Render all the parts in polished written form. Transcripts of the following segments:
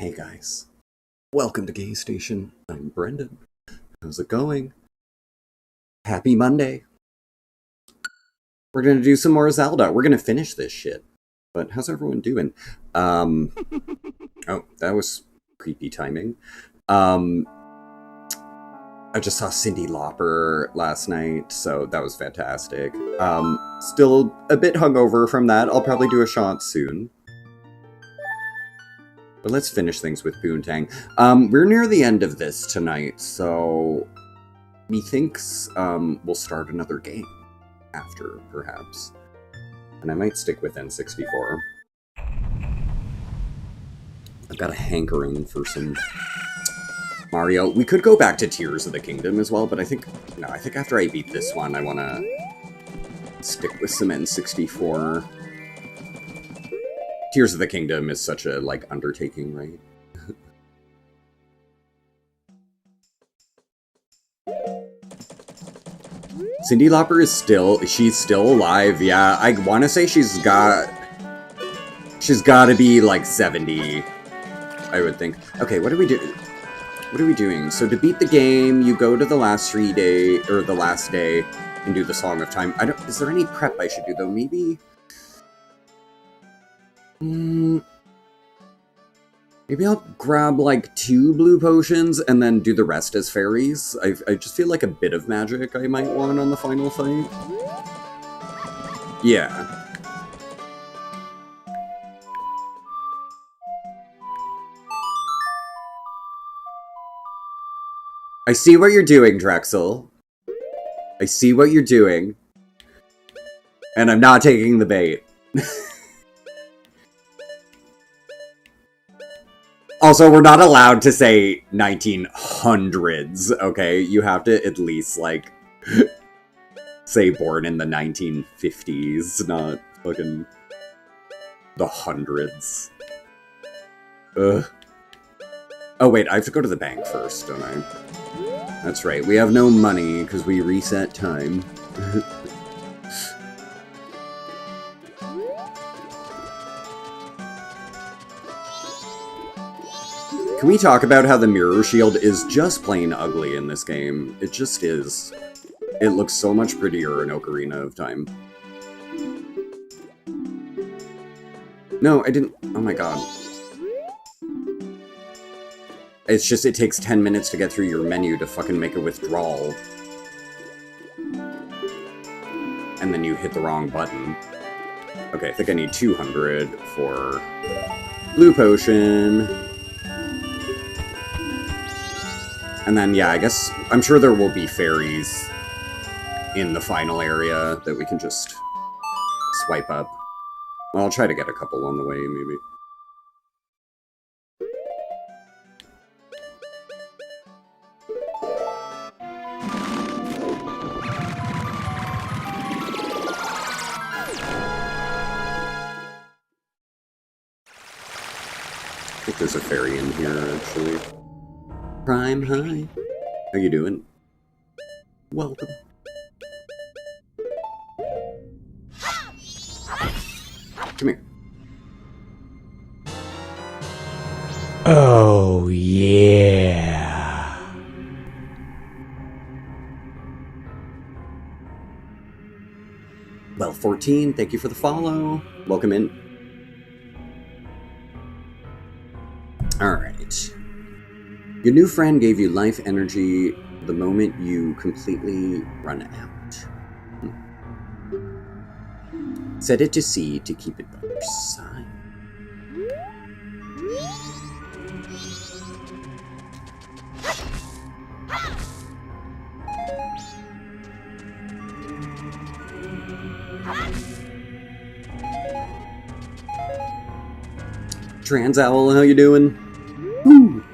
Hey guys, welcome to GayStation. I'm Brendan. How's it going? Happy Monday. We're gonna do some more Zelda. We're gonna finish this shit. But how's everyone doing? Oh, that was creepy timing. I just saw Cyndi Lauper last night, so that was fantastic. Still a bit hungover from that. I'll probably do a shot soon. But let's finish things with Boontang. We're near the end of this tonight, so methinks we'll start another game after, perhaps. And I might stick with N64. I've got a hankering for some Mario. We could go back to Tears of the Kingdom as well, but I think after I beat this one, I want to stick with some N64. Tears of the Kingdom is such a, undertaking, right? Cyndi Lauper is she's still alive, yeah. I want to say she's got to be, 70, I would think. Okay, what do we do? What are we doing? So to beat the game, you go to the last day, and do the Song of Time. Is there any prep I should do, though? Maybe I'll grab, 2 blue potions and then do the rest as fairies. I just feel like a bit of magic I might want on the final fight. Yeah. I see what you're doing, Drexel. I see what you're doing. And I'm not taking the bait. Also, we're not allowed to say 1900s, okay? You have to at least, say born in the 1950s, not fucking the hundreds. Ugh. Oh, wait, I have to go to the bank first, don't I? That's right, we have no money, because we reset time. Can we talk about how the mirror shield is just plain ugly in this game? It just is. It looks so much prettier in Ocarina of Time. No, I didn't. Oh my god. It's just it takes 10 minutes to get through your menu to fucking make a withdrawal. And then you hit the wrong button. Okay, I think I need 200 for blue potion. And then, yeah, I guess, I'm sure there will be fairies in the final area that we can just swipe up. Well, I'll try to get a couple on the way, maybe. I think there's a fairy in here, actually. Prime High. How you doing? Welcome. Come here. Oh, yeah. Well, 14, thank you for the follow. Welcome in. Alright. Your new friend gave you life energy the moment you completely run out. Set it to C to keep it by your side. Trans Owl, how you doing? Woo!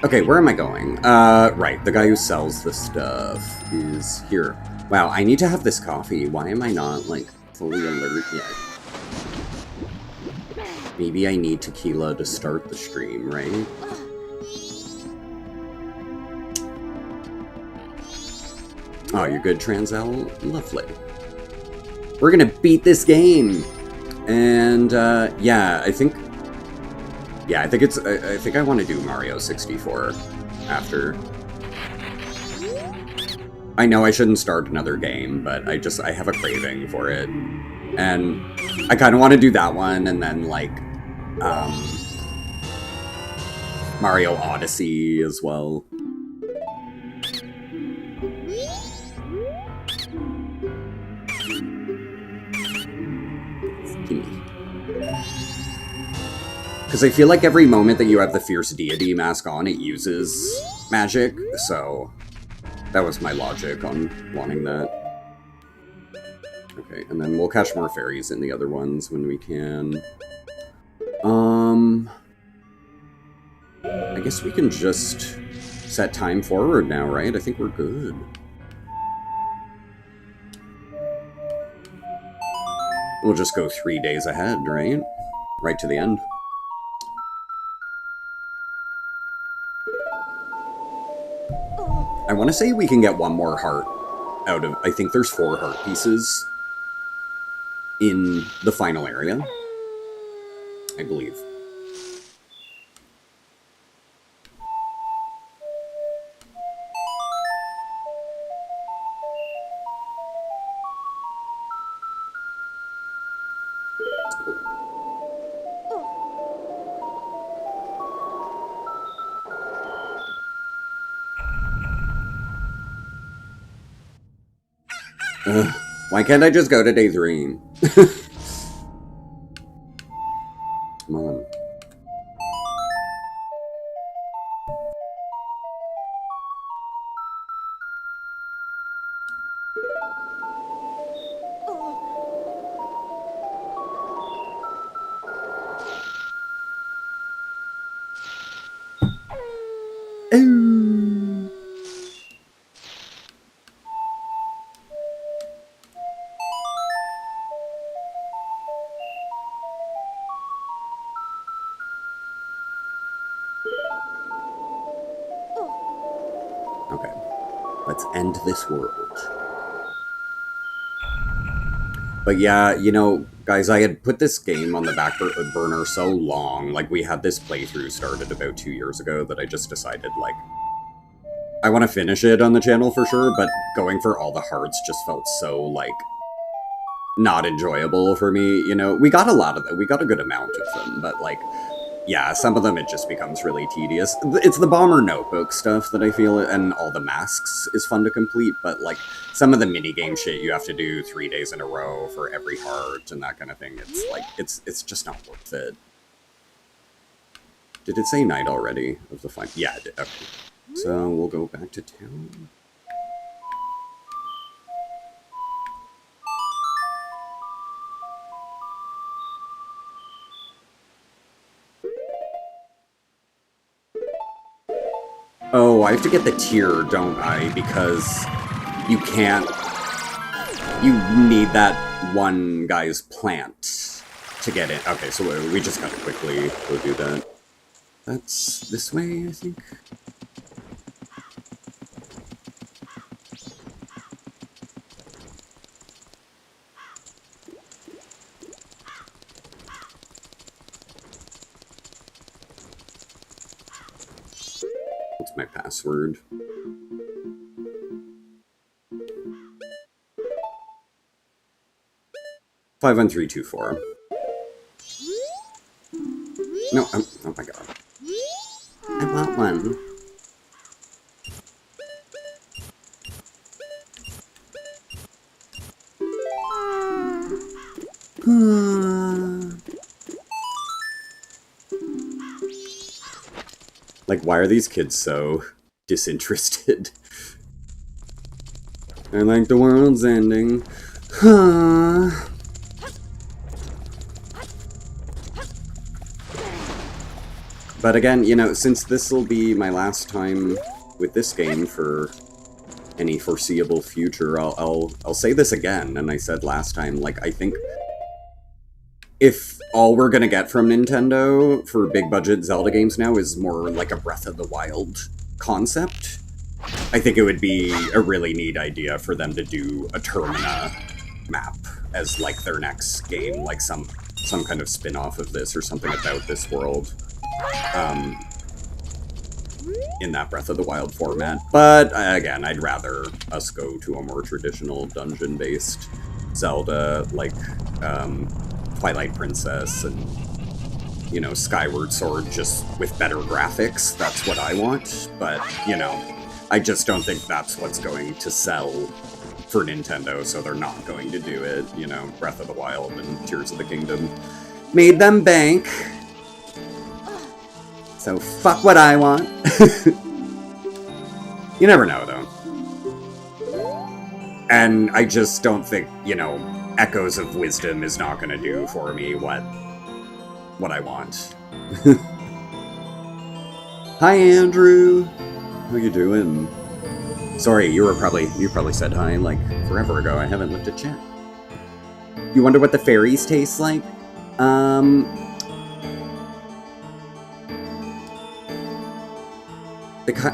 Okay, where am I going? Right, the guy who sells the stuff is here. Wow, I need to have this coffee. Why am I not, fully alert yet? Maybe I need tequila to start the stream, right? Oh, you're good, Trans Owl? Lovely. We're gonna beat this game! And, yeah, I think Yeah, I think it's. I think I want to do Mario 64 after. I know I shouldn't start another game, but I have a craving for it. And I kind of want to do that one, and then, like, Mario Odyssey as well. Because I feel like every moment that you have the Fierce Deity mask on, it uses magic, so that was my logic on wanting that. Okay, and then we'll catch more fairies in the other ones when we can. I guess we can just set time forward now, right? I think we're good. We'll just go 3 days ahead, right? Right to the end. I want to say we can get one more heart out of... I think there's 4 heart pieces in the final area. I believe. Why can't I just go to day 3? Come on. Okay. Let's end this world. But yeah, you know, guys, I had put this game on the back burner so long. Like, we had this playthrough started about 2 years ago that I just decided, like, I want to finish it on the channel for sure, but going for all the hearts just felt so, like, not enjoyable for me, you know? We got a lot of them. We got a good amount of them, but, like, yeah, some of them it just becomes really tedious. It's the Bomber Notebook stuff that I feel, and all the masks is fun to complete, but, like, some of the minigame shit you have to do 3 days in a row for every heart and that kind of thing, it's, like, it's just not worth it. Did it say night already of the final? Yeah, it did. Okay. So, we'll go back to town. Oh, I have to get the tier, don't I? Because you can't... You need that one guy's plant to get it. Okay, so we just gotta quickly go do that. That's this way, I think. What's my password? Five 51324. No, oh my god. I want one. Like, why are these kids so disinterested? They're like, the world's ending. But again, you know, since this will be my last time with this game for any foreseeable future, I'll say this again, and I said last time, like, I think if all we're gonna get from Nintendo for big-budget Zelda games now is more like a Breath of the Wild concept, I think it would be a really neat idea for them to do a Termina map as, like, their next game, like some kind of spin-off of this or something about this world. in that Breath of the Wild format. But again, I'd rather us go to a more traditional dungeon-based Zelda, like Twilight Princess and, you know, Skyward Sword, just with better graphics. That's what I want. But, you know, I just don't think that's what's going to sell for Nintendo, so they're not going to do it. You know, Breath of the Wild and Tears of the Kingdom made them bank. So fuck what I want. You never know, though. And I just don't think, you know, Echoes of Wisdom is not going to do for me what I want. Hi, Andrew. How you doing? Sorry, you probably said hi like forever ago. I haven't looked at chat. You wonder what the fairies taste like?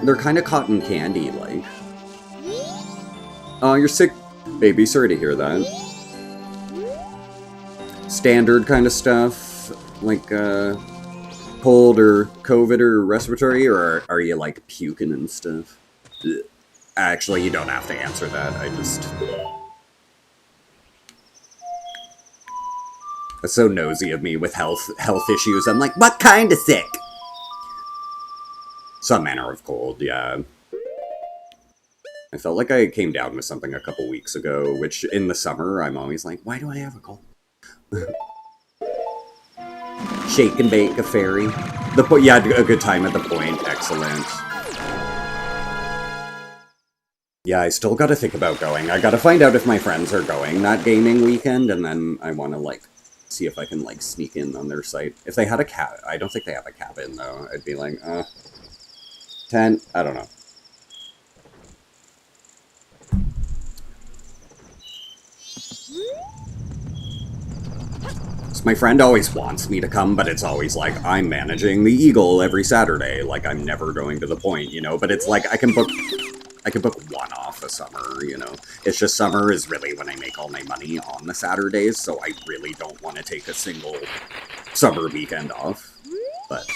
They're kind of cotton candy, like. Oh, you're sick, baby. Sorry to hear that. Standard kind of stuff, like cold or COVID or respiratory, or are you like puking and stuff? Ugh. Actually, you don't have to answer that. I just... That's so nosy of me with health issues. I'm like, what kind of sick? Some manner of cold, yeah. I felt like I came down with something a couple weeks ago, which in the summer, I'm always like, why do I have a cold? Shake and bake a fairy. Yeah, a good time at the point. Excellent. Yeah, I still gotta think about going. I gotta find out if my friends are going that gaming weekend, and then I wanna, like, see if I can, like, sneak in on their site. If they had a cabin, I don't think they have a cabin, though. I'd be like, 10? I don't know. So my friend always wants me to come, but it's always like, I'm managing the Eagle every Saturday. Like, I'm never going to the point, you know? But it's like, I can book one off a summer, you know? It's just summer is really when I make all my money on the Saturdays, so I really don't want to take a single summer weekend off. But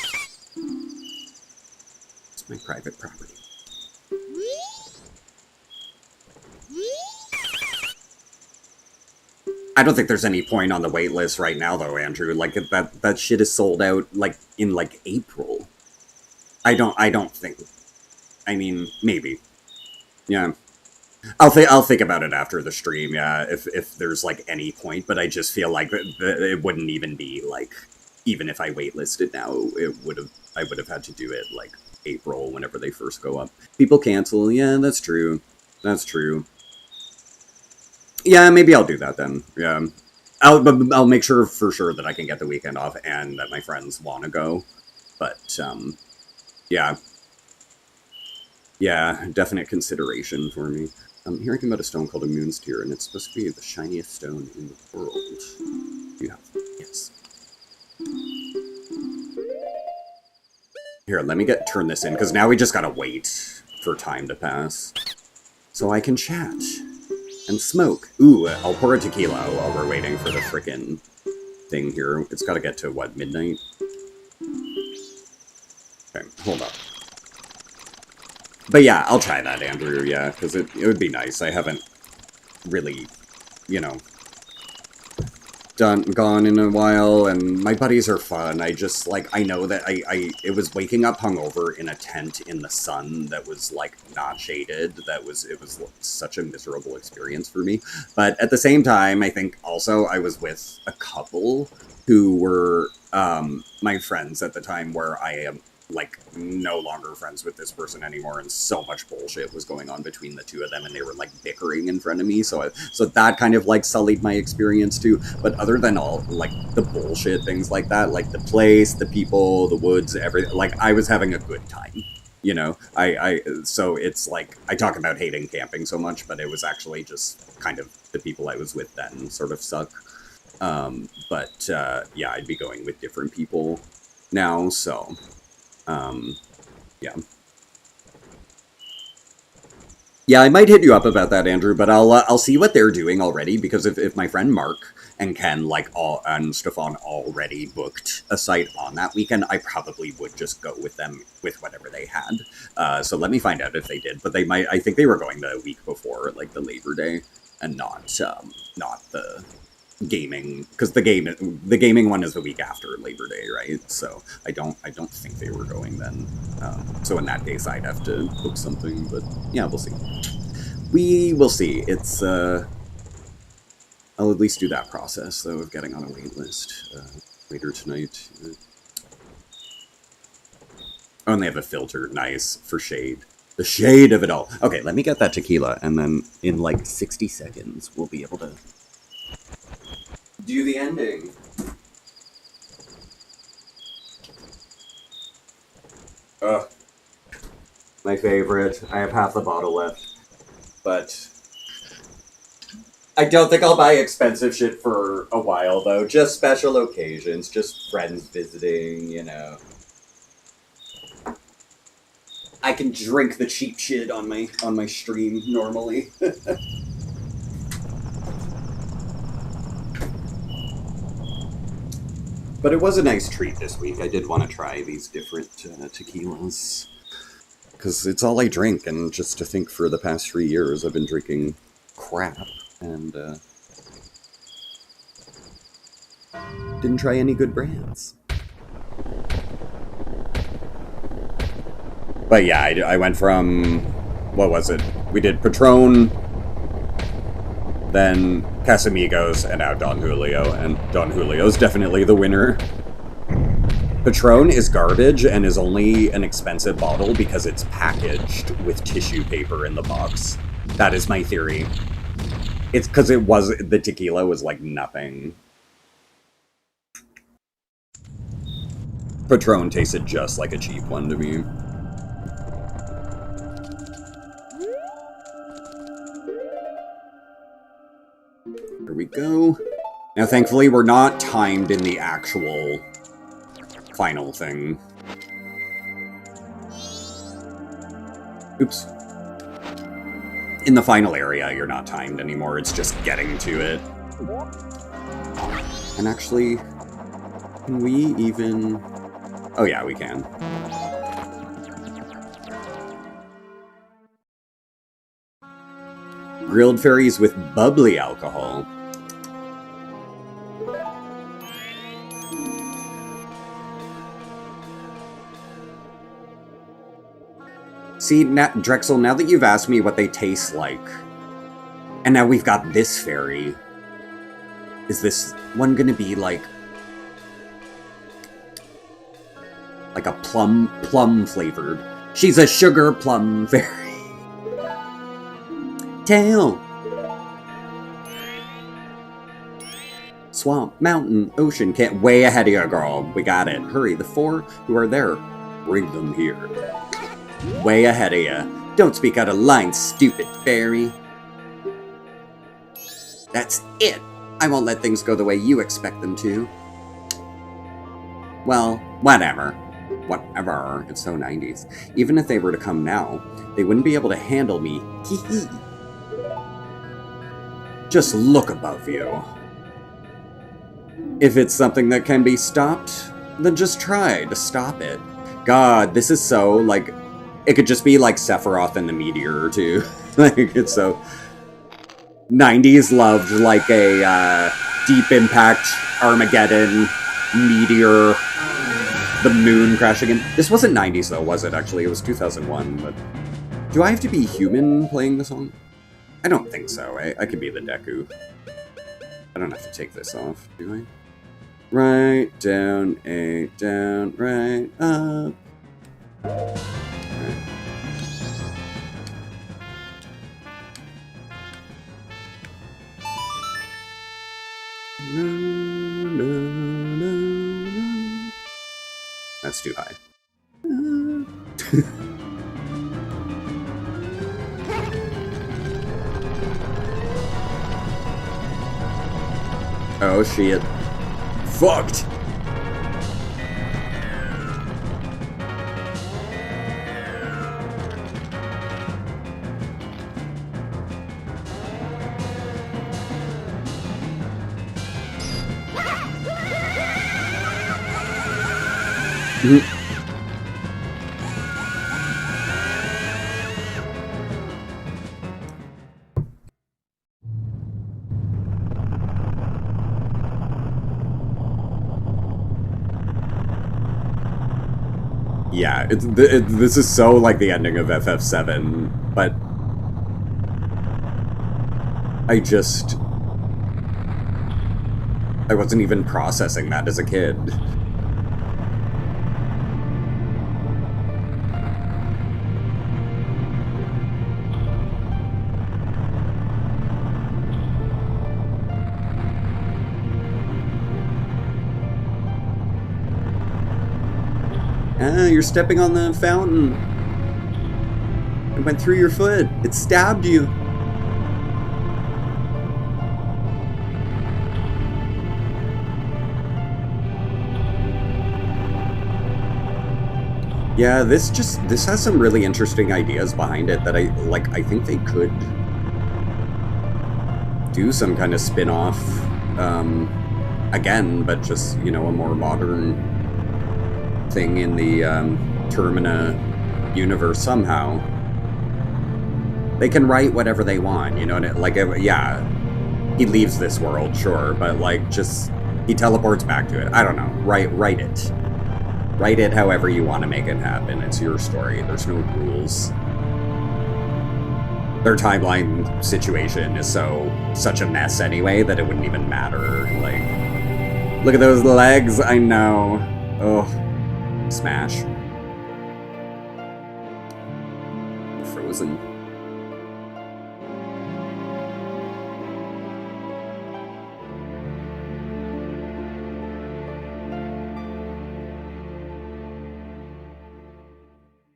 it's my private property. I don't think there's any point on the wait list right now, though, Andrew. Like, that shit is sold out, like, in, like, April. I don't think... I mean, maybe. Yeah. I'll think about it after the stream, yeah, if there's, like, any point, but I just feel like it wouldn't even be, like... Even if I waitlisted now, I would have had to do it, like, April, whenever they first go up. People cancel, yeah, that's true. That's true. Yeah, maybe I'll do that then. Yeah, I'll make sure for sure that I can get the weekend off and that my friends want to go. But yeah, definite consideration for me. I'm hearing about a stone called a Moonsteer, and it's supposed to be the shiniest stone in the world. You have yes. Here, let me turn this in because now we just gotta wait for time to pass so I can chat. And smoke. Ooh, I'll pour a tequila while we're waiting for the frickin' thing here. It's gotta get to, what, midnight? Okay, hold up. But yeah, I'll try that, Andrew, yeah, because it would be nice. I haven't really, you know, gone in a while, and my buddies are fun. I just, like, I know that it was waking up hungover in a tent in the sun that was, like, not shaded. It was such a miserable experience for me. But at the same time, I think also I was with a couple who were, my friends at the time, where I am, like, no longer friends with this person anymore, and so much bullshit was going on between the two of them, and they were, like, bickering in front of me, so that kind of, like, sullied my experience, too. But other than all, like, the bullshit things like that, like, the place, the people, the woods, everything, like, I was having a good time, you know? So it's, like, I talk about hating camping so much, but it was actually just kind of the people I was with then sort of suck. Yeah, I'd be going with different people now, so... yeah. Yeah, I might hit you up about that, Andrew, but I'll see what they're doing already, because if my friend Mark and Ken and Stefan already booked a site on that weekend, I probably would just go with them with whatever they had. So let me find out if they did. But they might. I think they were going the week before, like the Labor Day, and not the gaming, because the gaming one is the week after Labor Day, right? So I don't think they were going then. So in that case, I'd have to book something. But yeah, we'll see. We will see. It's I'll at least do that process, though, of getting on a wait list later tonight. Oh, and they have a filter. Nice. For shade. The shade of it all. Okay, let me get that tequila, and then in like 60 seconds, we'll be able to do the ending. Ugh. My favorite. I have half the bottle left. But I don't think I'll buy expensive shit for a while, though. Just special occasions, just friends visiting, you know. I can drink the cheap shit on my stream normally. But it was a nice treat this week. I did want to try these different tequilas. Because it's all I drink, and just to think for the past 3 years I've been drinking crap. And didn't try any good brands. But yeah, I went from, what was it? We did Patron, then Casamigos, and now Don Julio. And Don Julio's definitely the winner. Patron is garbage and is only an expensive bottle because it's packaged with tissue paper in the box. That is my theory. It's because the tequila was like nothing. Patron tasted just like a cheap one to me. Here we go. Now, thankfully, we're not timed in the actual final thing. Oops. In the final area, you're not timed anymore. It's just getting to it. And actually, can we even... Oh yeah, we can. Grilled fairies with bubbly alcohol. See, Drexel, now that you've asked me what they taste like, and now we've got this fairy, is this one gonna be like a plum flavored? She's a sugar plum fairy. Tail. Swamp, mountain, ocean, can't way ahead of you, girl. We got it. Hurry, the 4 who are there, bring them here. Way ahead of you. Don't speak out of line, stupid fairy. That's it. I won't let things go the way you expect them to. Well, whatever. Whatever. It's so 90s. Even if they were to come now, they wouldn't be able to handle me. Hee hee. Just look above you. If it's something that can be stopped, then just try to stop it. God, this is so, like... It could just be like Sephiroth and the Meteor, too. Like, it's so... 90s loved, like, a Deep Impact, Armageddon, Meteor, the moon crashing in. This wasn't 90s, though, was it, actually? It was 2001, but... Do I have to be human playing the song? I don't think so. I could be the Deku. I don't have to take this off, do I? Right, down, 8, down, right, up. That's too high. Oh shit. Fucked! Yeah, this is so like the ending of FF7, but I wasn't even processing that as a kid. Ah, you're stepping on the fountain. It went through your foot. It stabbed you. Yeah, this has some really interesting ideas behind it that I think they could do some kind of spin-off again, but just, you know, a more modern thing in the Termina universe somehow. They can write whatever they want, you know, and yeah, he leaves this world, sure, but like just he teleports back to it. I don't know. Write it. Write it however you want to make it happen. It's your story. There's no rules. Their timeline situation is such a mess anyway that it wouldn't even matter. Like, look at those legs. I know. Oh, smash. Frozen.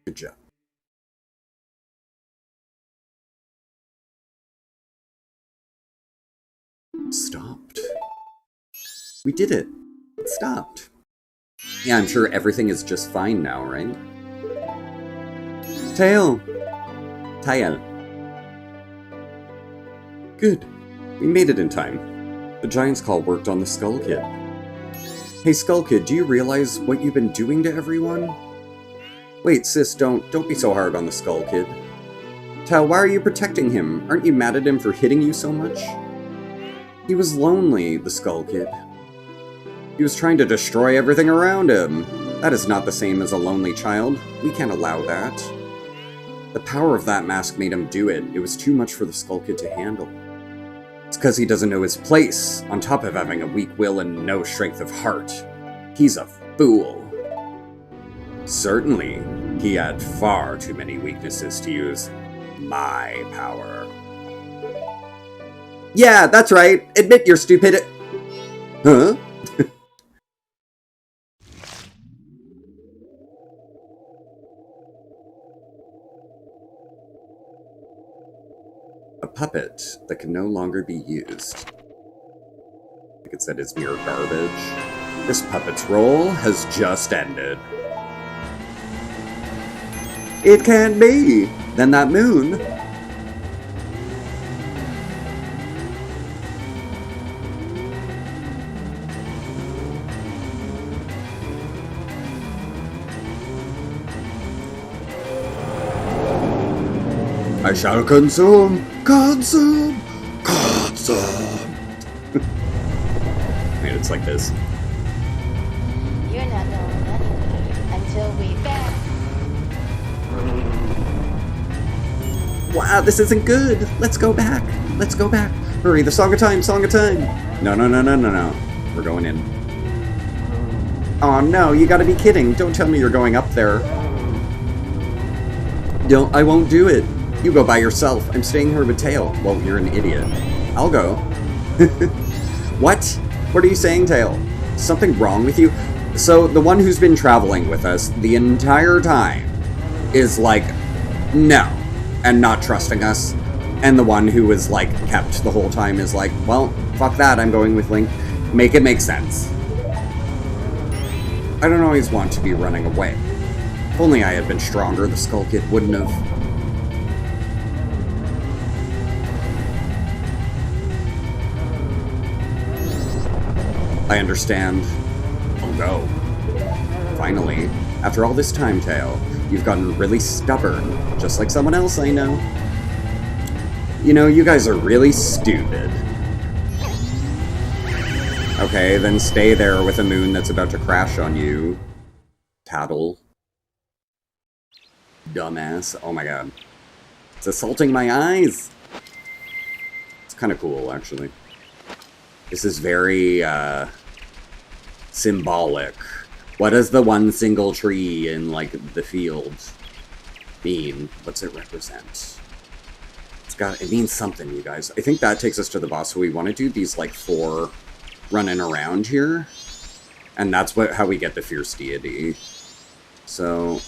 Good job. Stopped. We did it. It stopped. Yeah, I'm sure everything is just fine now, right? Tail. Good. We made it in time. The Giant's Call worked on the Skull Kid. Hey, Skull Kid, do you realize what you've been doing to everyone? Wait, sis, don't be so hard on the Skull Kid. Tal, why are you protecting him? Aren't you mad at him for hitting you so much? He was lonely, the Skull Kid. He was trying to destroy everything around him. That is not the same as a lonely child. We can't allow that. The power of that mask made him do it. It was too much for the Skull Kid to handle. It's because he doesn't know his place, on top of having a weak will and no strength of heart. He's a fool. Certainly, he had far too many weaknesses to use my power. Yeah, that's right. Admit your stupidity. Huh? A puppet that can no longer be used. I think it said it's mere garbage. This puppet's role has just ended. It can't be! Then that moon... I shall consume! Consume! Consume! Man, it's like this. You're not going anywhere until we back. Wow, this isn't good! Let's go back! Let's go back! Hurry, the Song of Time! Song of Time! No. We're going in. Aw, no, you gotta be kidding. Don't tell me you're going up there. No, I won't do it. You go by yourself. I'm staying here with Tail. Well, you're an idiot. I'll go. What? What are you saying, Tail? Something wrong with you? So, the one who's been traveling with us the entire time is like, no, and not trusting us. And the one who was like, kept the whole time is like, well, fuck that, I'm going with Link. Make it make sense. I don't always want to be running away. If only I had been stronger, the Skull Kid wouldn't have... I understand. I'll go. finally. After all this time, Tail, you've gotten really stubborn, just like someone else I know. You know, you guys are really stupid. Okay, then stay there with a moon that's about to crash on you. Tattle. Dumbass. Oh my god. It's assaulting my eyes! It's kind of cool, actually. This is very, symbolic. What does the one single tree in, like, the field mean? What's it represent? It means something, you guys. I think that takes us to the boss, so we want to do these, like, 4 running around here. And that's how we get the Fierce Deity. So,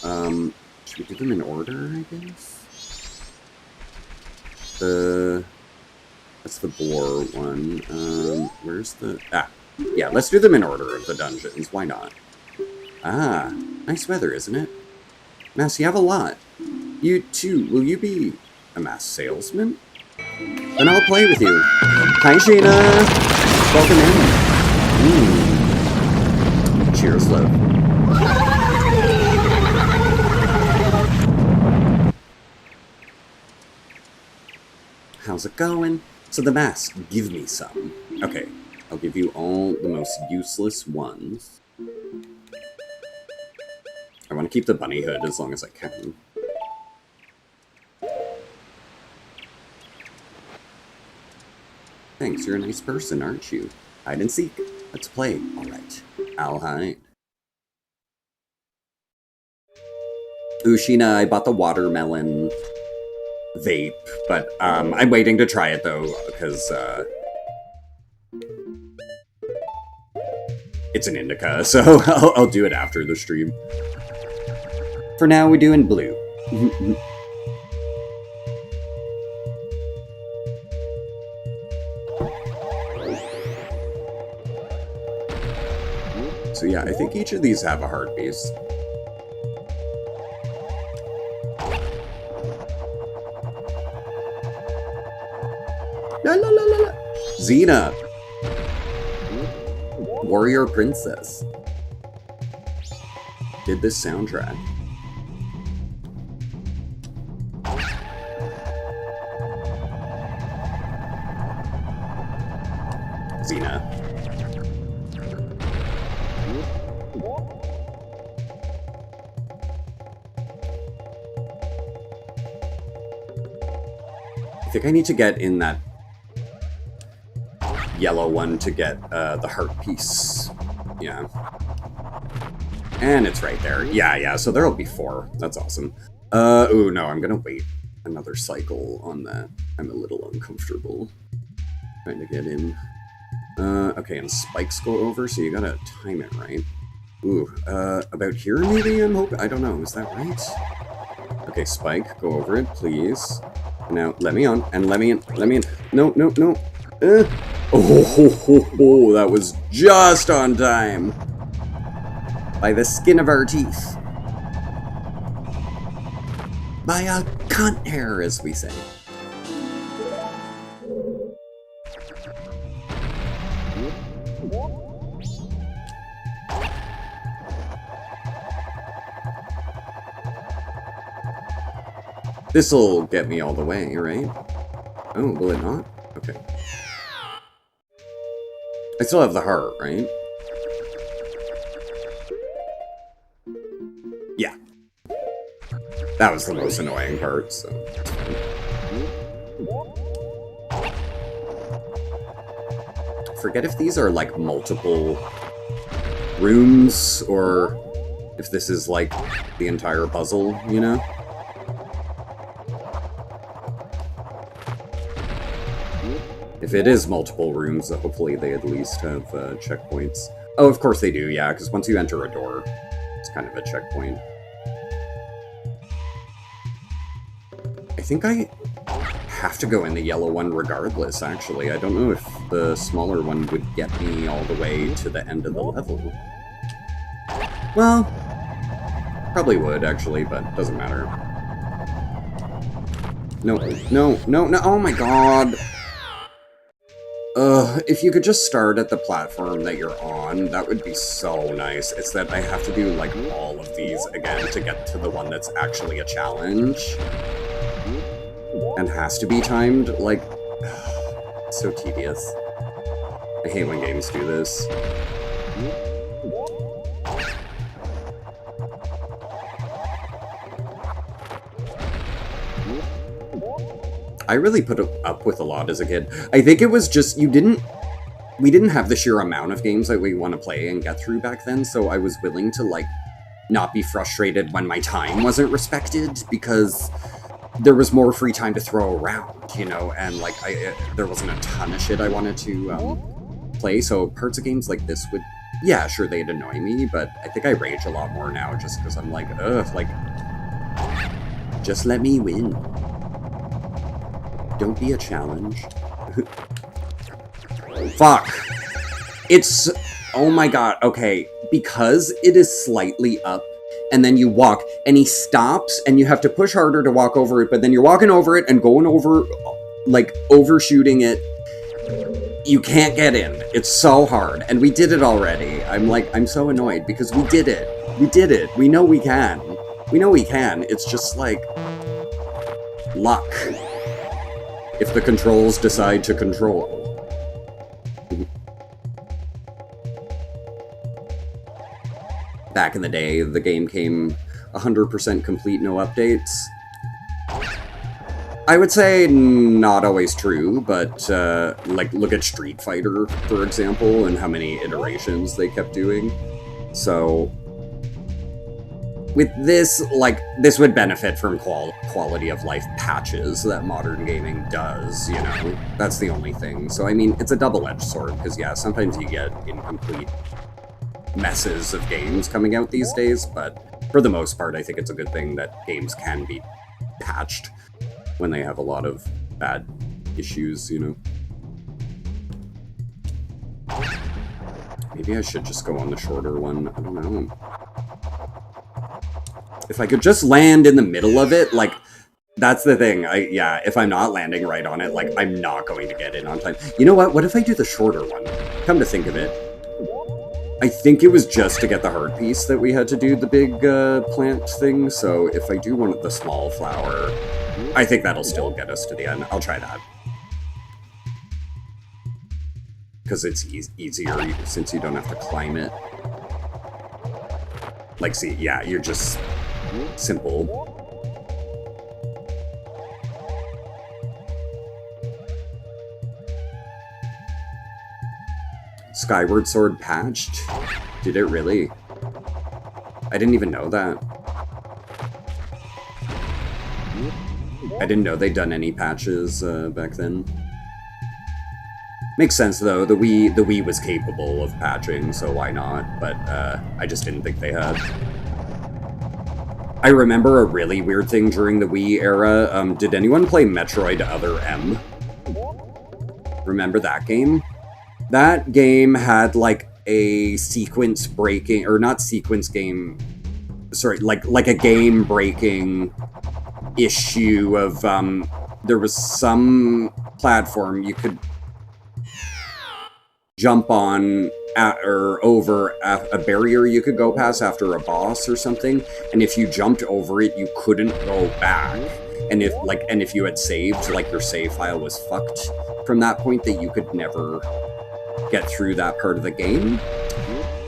should we do them in order, I guess? That's the boar one. Where's the... Yeah, let's do them in order of the dungeons. Why not? Ah, nice weather, isn't it? Mass, you have a lot. You, too, will you be a mass salesman? Then I'll play with you. Hi, Sheena! Welcome in. Cheers, love. How's it going? So the mask, give me some. Okay, I'll give you all the most useless ones. I want to keep the bunny hood as long as I can. Thanks, you're a nice person, aren't you? Hide and seek. Let's play. Alright, I'll hide. Ooh, Sheena, I bought the watermelon vape, but I'm waiting to try it though, because it's an indica, so I'll do it after the stream. For now, we're doing blue. So yeah, I think each of these have a heart piece. La la la la la. Xena. Warrior Princess. Did this soundtrack. Xena. I think I need to get in that yellow one to get the heart piece. Yeah. And it's right there. Yeah, so there'll be 4. That's awesome. Ooh, no, I'm gonna wait another cycle on that. I'm a little uncomfortable trying to get in. Okay, and spikes go over, so you gotta time it right. Ooh, about here maybe, I'm hoping? I don't know, is that right? Okay, spike, go over it, please. Now, let me on, and let me in, let me in. No. Oh, that was just on time. By the skin of our teeth. By a cunt hair, as we say. This'll get me all the way, right? Oh, will it not? Okay. I still have the heart, right? Yeah. That was the most annoying part, so... Forget if these are, like, multiple rooms, or if this is, like, the entire puzzle, you know? If it is multiple rooms, hopefully they at least have checkpoints. Oh, of course they do, yeah, because once you enter a door, it's kind of a checkpoint. I think I have to go in the yellow one regardless, actually. I don't know if the smaller one would get me all the way to the end of the level. Well, probably would, actually, but doesn't matter. No, oh my god! If you could just start at the platform that you're on, that would be so nice. It's that I have to do, like, all of these again to get to the one that's actually a challenge. And has to be timed, like... It's so tedious. I hate when games do this. I really put up with a lot as a kid. I think it was just, we didn't have the sheer amount of games that we want to play and get through back then, so I was willing to, like, not be frustrated when my time wasn't respected, because there was more free time to throw around, you know, and, like, there wasn't a ton of shit I wanted to, play, so parts of games like this would, yeah, sure, they'd annoy me, but I think I rage a lot more now, just because I'm like, ugh, like, just let me win. Don't be a challenge. Fuck. It's... Oh my god, okay. Because it is slightly up, and then you walk, and he stops, and you have to push harder to walk over it, but then you're walking over it and going over, like, overshooting it. You can't get in. It's so hard. And we did it already. I'm so annoyed, because we did it. We did it. We know we can. We know we can. It's just, like... luck. If the controls decide to control. Back in the day, the game came 100% complete, no updates. I would say not always true, but, like, look at Street Fighter, for example, and how many iterations they kept doing. So... with this, like, this would benefit from quality of life patches that modern gaming does, you know? That's the only thing. So, I mean, it's a double-edged sword, because, yeah, sometimes you get incomplete messes of games coming out these days, but for the most part, I think it's a good thing that games can be patched when they have a lot of bad issues, you know? Maybe I should just go on the shorter one, I don't know. If I could just land in the middle of it, like, that's the thing. Yeah, if I'm not landing right on it, like, I'm not going to get in on time. You know what? What if I do the shorter one? Come to think of it. I think it was just to get the heart piece that we had to do the big plant thing, so if I do want the small flower, I think that'll still get us to the end. I'll try that. Because it's easier since you don't have to climb it. Like, see, yeah, you're just... simple. Skyward Sword patched? Did it really? I didn't even know that. I didn't know they'd done any patches back then. Makes sense though, the Wii was capable of patching, so why not? But I just didn't think they had. I remember a really weird thing during the Wii era. Did anyone play Metroid Other M? Remember that game? That game had, like, a sequence breaking, or not sequence game, sorry, like a game breaking issue of, there was some platform you could jump on or over a barrier you could go past after a boss or something, and if you jumped over it, you couldn't go back. And if you had saved, like, your save file was fucked from that point, that you could never get through that part of the game.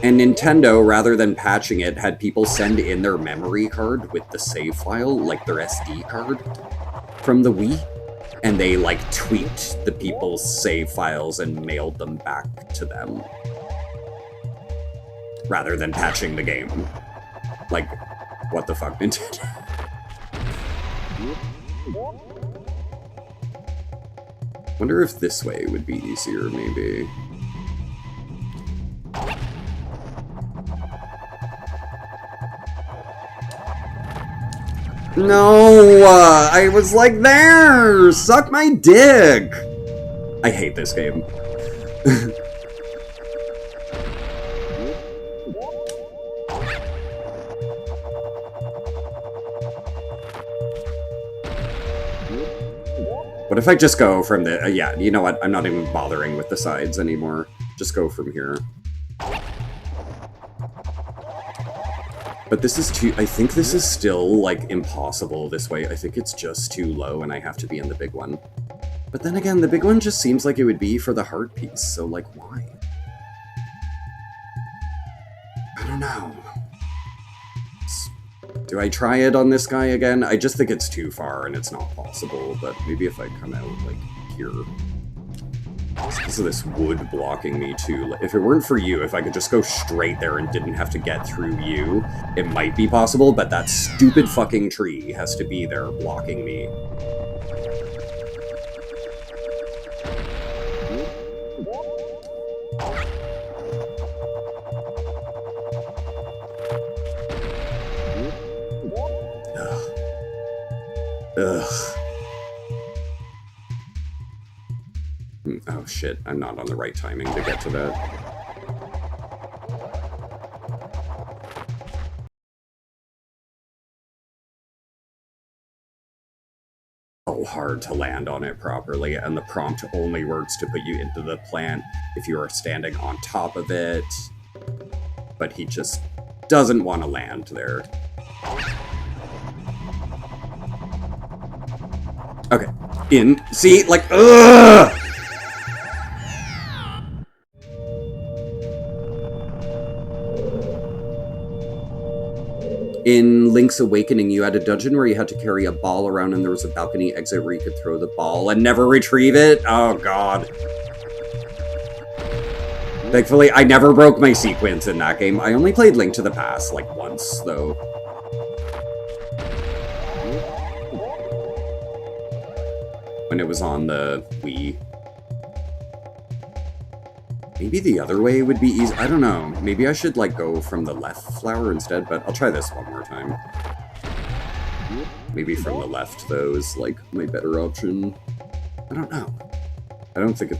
And Nintendo, rather than patching it, had people send in their memory card with the save file, like their SD card, from the Wii. And they, like, tweaked the people's save files and mailed them back to them. Rather than patching the game. Like, what the fuck, Nintendo? Wonder if this way would be easier, maybe. No! I was like, there! Suck my dick! I hate this game. What if I just go from the... yeah, you know what? I'm not even bothering with the sides anymore. Just go from here. But this is too... I think this is still, like, impossible this way. I think it's just too low and I have to be in the big one. But then again, the big one just seems like it would be for the heart piece, so, like, why? I don't know. Do I try it on this guy again? I just think it's too far and it's not possible, but maybe if I come out, like, here. Because of this wood blocking me, too. If it weren't for you, if I could just go straight there and didn't have to get through you, it might be possible, but that stupid fucking tree has to be there blocking me. Ugh. Oh shit, I'm not on the right timing to get to that. So hard to land on it properly, and the prompt only works to put you into the plant if you are standing on top of it. But he just doesn't want to land there. Okay. In. See? Like, ugh! In Link's Awakening, you had a dungeon where you had to carry a ball around and there was a balcony exit where you could throw the ball and never retrieve it? Oh, God. Thankfully, I never broke my sequence in that game. I only played Link to the Past, like, once, though. When it was on the Wii. Maybe the other way would be easy. I don't know. Maybe I should, like, go from the left flower instead, but I'll try this one more time. Maybe from the left, though, is, like, my better option. I don't know. I don't think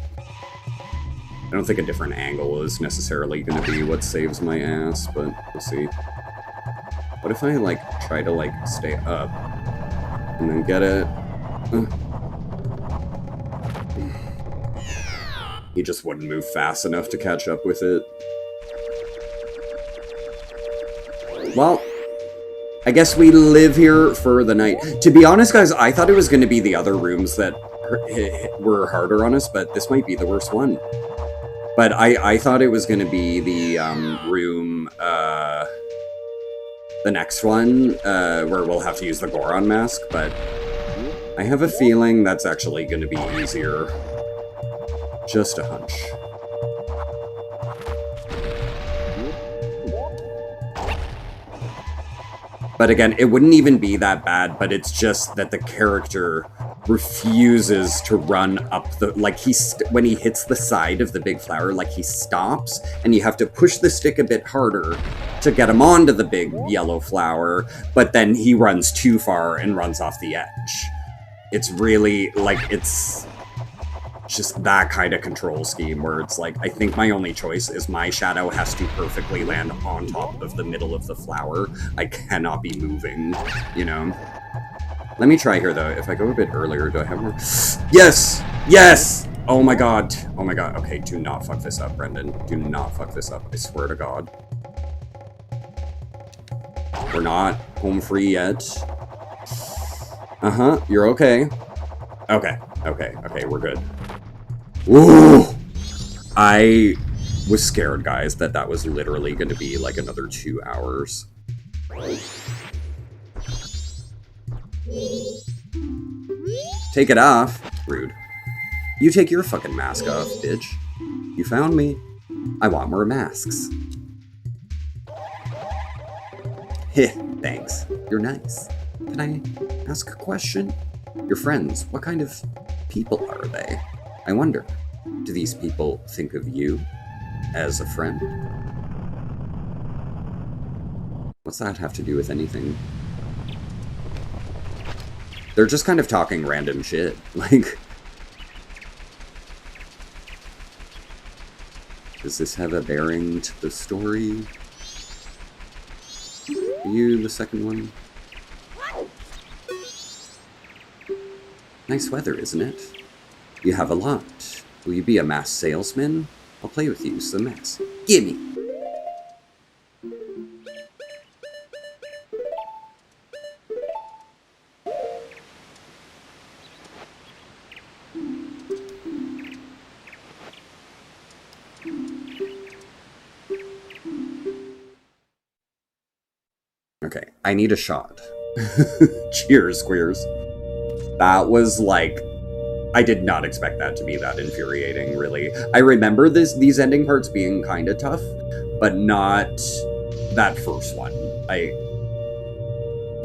a different angle is necessarily going to be what saves my ass, but we'll see. What if I, like, try to, like, stay up and then get it? He just wouldn't move fast enough to catch up with it. Well, I guess we live here for the night. To be honest, guys, I thought it was going to be the other rooms that were harder on us, but this might be the worst one. But I thought it was going to be the room, the next one, where we'll have to use the Goron mask, but I have a feeling that's actually going to be easier. Just a hunch. But again, it wouldn't even be that bad, but it's just that the character refuses to run up the... Like, when he hits the side of the big flower, like, he stops, and you have to push the stick a bit harder to get him onto the big yellow flower, but then he runs too far and runs off the edge. It's really, like, it's... just that kind of control scheme where it's like, I think my only choice is my shadow has to perfectly land on top of the middle of the flower. I cannot be moving, you know? Let me try here, though. If I go a bit earlier, do I have more? Yes! Yes! Oh my god. Oh my god. Okay, do not fuck this up, Brendan. Do not fuck this up. I swear to God. We're not home free yet. Uh-huh. You're okay. Okay. Okay. Okay, we're good. Ooh! I was scared, guys, that was literally going to be like another 2 hours. Take it off. Rude. You take your fucking mask off, bitch. You found me. I want more masks. Heh, thanks. You're nice. Can I ask a question? Your friends, what kind of people are they? I wonder, do these people think of you as a friend? What's that have to do with anything? They're just kind of talking random shit. Like, does this have a bearing to the story? Are you the second one? Nice weather, isn't it? You have a lot. Will you be a mass salesman? I'll play with you some mass. Gimme! Okay, I need a shot. Cheers, queers. That was like... I did not expect that to be that infuriating, really. I remember these ending parts being kind of tough, but not that first one.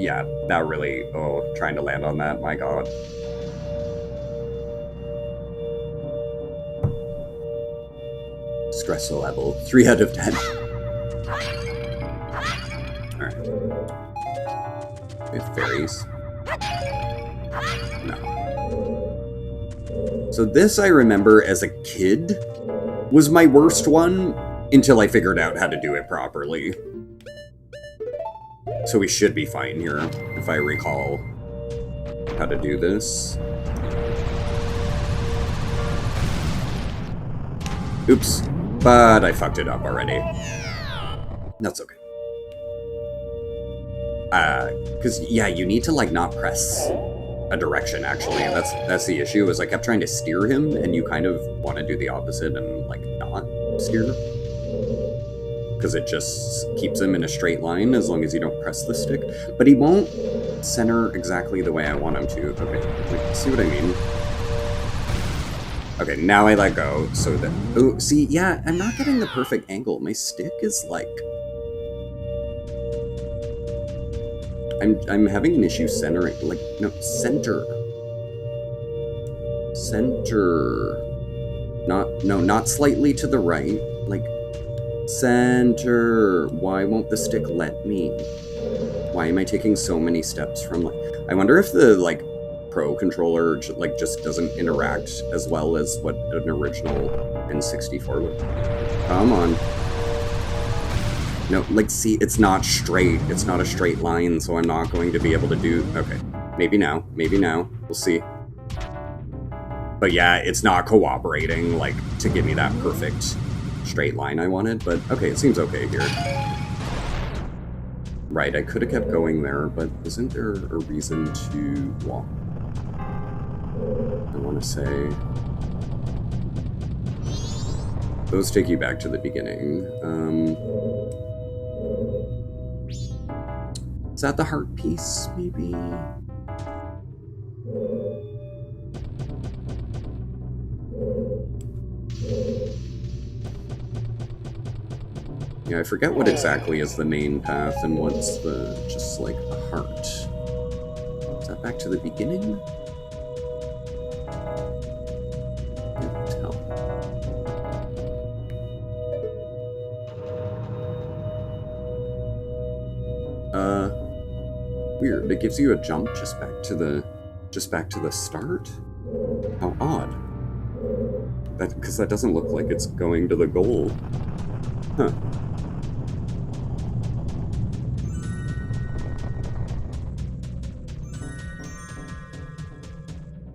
Yeah, that really... Oh, trying to land on that, my god. Stress level, 3 out of 10. Alright. We have fairies. No. So this I remember as a kid was my worst one until I figured out how to do it properly. So we should be fine here, if I recall how to do this. Oops. But I fucked it up already. That's okay. Because, yeah, you need to, like, not press a direction, actually. That's the issue, is I kept trying to steer him, and you kind of want to do the opposite and, like, not steer. Because it just keeps him in a straight line as long as you don't press the stick. But he won't center exactly the way I want him to. Okay, like, see what I mean? Okay, now I let go, so that... Oh, see, yeah, I'm not getting the perfect angle. My stick is, like... I'm having an issue centering, like, no, center. Center. Not slightly to the right, like, center. Why won't the stick let me? Why am I taking so many steps from, like, I wonder if the, like, Pro controller, like, just doesn't interact as well as what an original N64 would. Come on. No, like, see, it's not straight. It's not a straight line, so I'm not going to be able to do... Okay, maybe now. Maybe now. We'll see. But yeah, it's not cooperating, like, to give me that perfect straight line I wanted. But, okay, it seems okay here. Right, I could have kept going there, but isn't there a reason to walk? I want to say... Those take you back to the beginning. Is that the heart piece, maybe? Yeah, I forget what exactly is the main path and what's the, just like, the heart. Is that back to the beginning? Can't tell. Weird. It gives you a jump just back to the start? How odd. Because that doesn't look like it's going to the goal. Huh.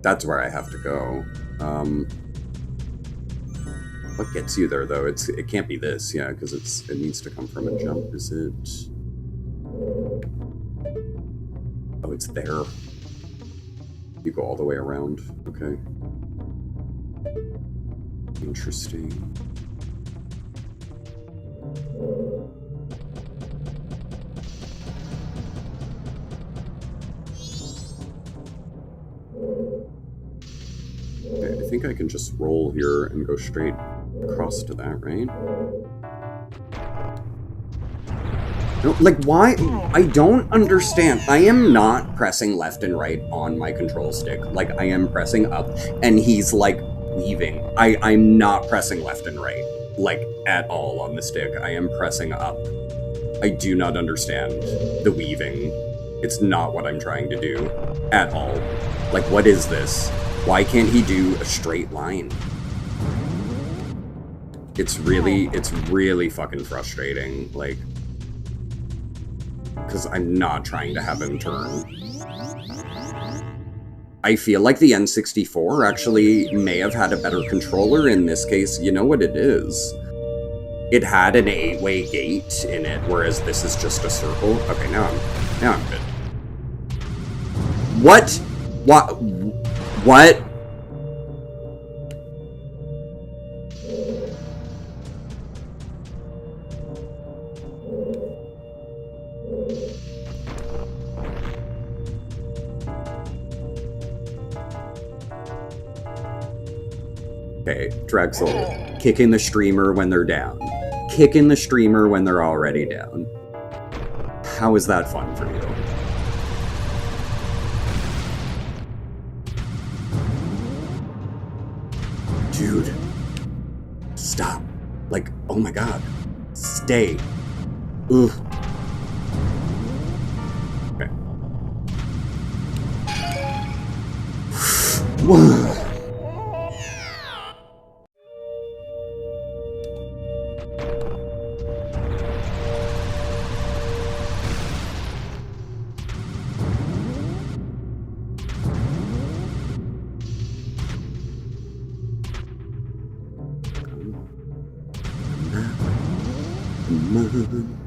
That's where I have to go. What gets you there, though? It can't be this, yeah, because it needs to come from a jump. Is it? Oh, it's there. You go all the way around. Okay. Interesting. Okay, I think I can just roll here and go straight across to that, right? No, like, why? I don't understand. I am not pressing left and right on my control stick. Like, I am pressing up, and he's, like, weaving. I'm not pressing left and right, like, at all on the stick. I am pressing up. I do not understand the weaving. It's not what I'm trying to do at all. Like, what is this? Why can't he do a straight line? It's really fucking frustrating, like... Because I'm not trying to have him turn. I feel like the N64 actually may have had a better controller in this case. You know what it is? It had an 8-way gate in it, whereas this is just a circle. Okay, now I'm good. What? What? Okay, Drexel, kicking the streamer when they're down. Kicking the streamer when they're already down. How is that fun for you? Dude. Stop. Like, oh my god. Stay. Ugh. Okay. Come on,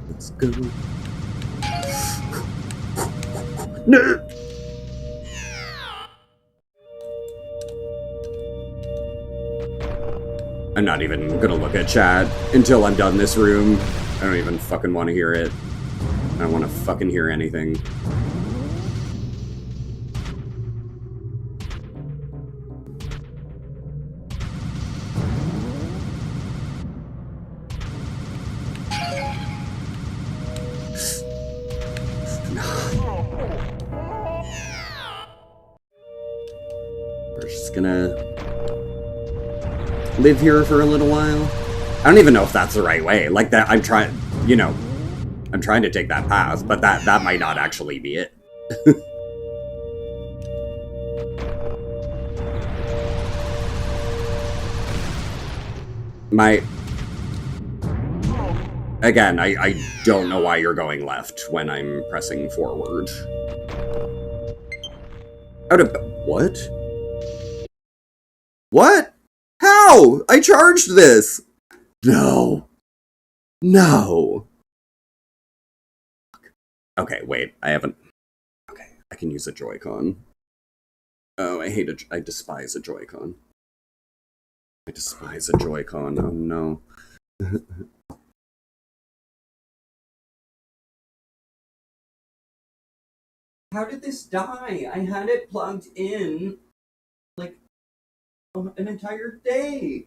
let's go. No! I'm not even gonna look at chat until I'm done this room. I don't even fucking want to hear it. I don't want to fucking hear anything. We're just gonna live here for a little while. I don't even know if that's the right way. Like that, I'm trying, you know, I'm trying to take that path, but that might not actually be it. Again, I don't know why you're going left when I'm pressing forward. What? What? How? I charged this! No. No. Okay, wait, I haven't... Okay, I can use a Joy-Con. Oh, I despise a Joy-Con. I despise a Joy-Con, oh no. How did this die? I had it plugged in, like, an entire day.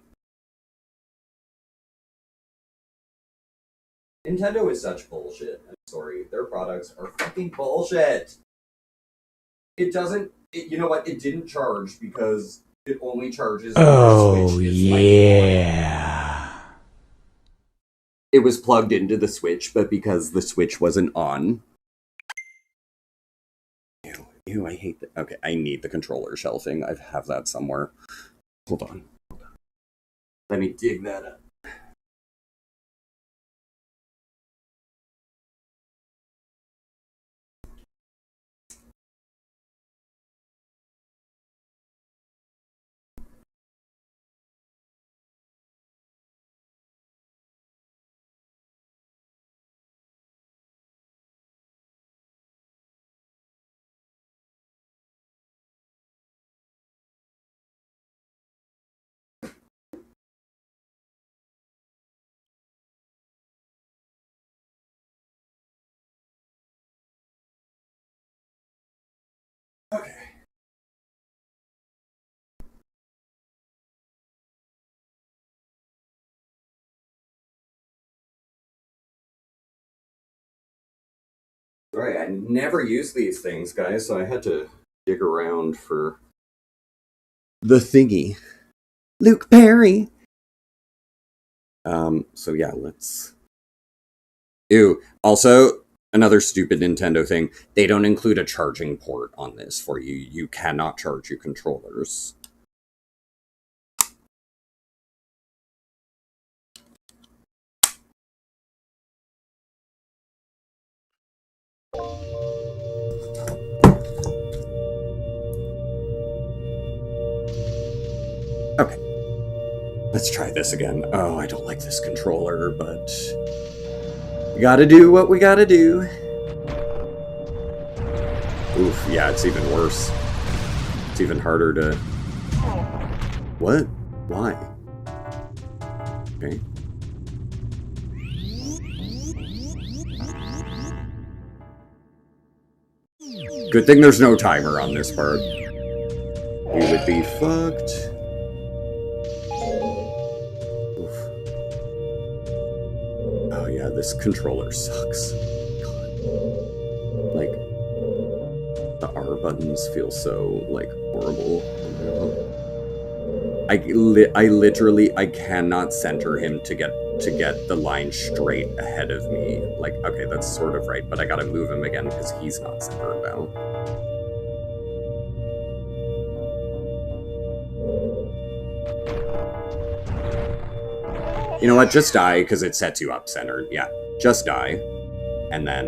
Nintendo is such bullshit. I'm sorry. Their products are fucking bullshit. It doesn't... you know what? It didn't charge because it only charges when your Switch is yeah. It was plugged into the Switch, but because the Switch wasn't on... Ew, I hate that. Okay, I need the controller shelving. I have that somewhere. Hold on. Let me dig that up. Okay. Sorry, I never use these things, guys, so I had to dig around for the thingy. Luke Perry! So yeah, let's... Ew. Also, another stupid Nintendo thing, they don't include a charging port on this for you. You cannot charge your controllers. Let's try this again. Oh, I don't like this controller, but we gotta do what we gotta do. Oof, yeah, it's even worse. It's even harder to... What? Why? Okay. Good thing there's no timer on this part. We would be fucked. Oof. Oh yeah, this controller sucks. God. Like, the R buttons feel so, like, horrible. I literally, I cannot center him to get the line straight ahead of me. Like, okay, that's sort of right, but I gotta move him again because he's not centered now. You know what? Just die, because it sets you up centered. Yeah, just die. And then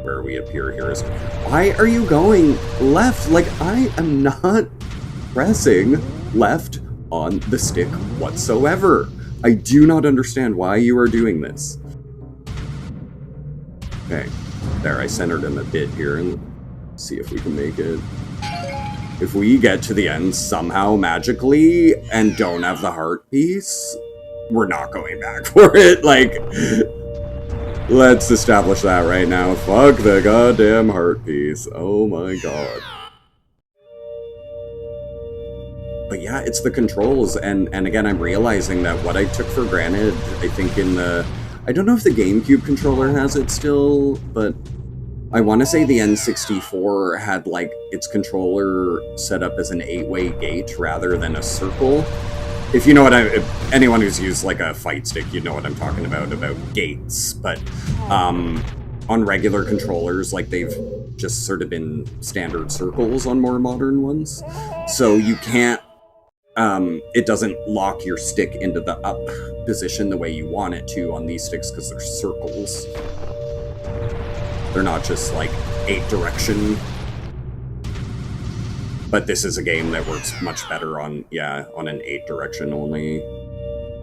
where we appear here is... Why are you going left? Like, I am not pressing left on the stick whatsoever. I do not understand why you are doing this. Okay, there, I centered him a bit here, and see if we can make it. If we get to the end somehow magically and don't have the heart piece, we're not going back for it. Like, let's establish that right now. Fuck the goddamn heart piece. Oh my god. But yeah, it's the controls, and again, I'm realizing that what I took for granted, I think in the... I don't know if the GameCube controller has it still, but I want to say the N64 had, like, its controller set up as an 8-way gate rather than a circle. If you know what if anyone who's used, like, a fight stick, you know what I'm talking about gates. But, on regular controllers, like, they've just sort of been standard circles on more modern ones. So you can't... it doesn't lock your stick into the up position the way you want it to on these sticks because they're circles. They're not just, like, 8-direction. But this is a game that works much better on, yeah, on an 8-direction only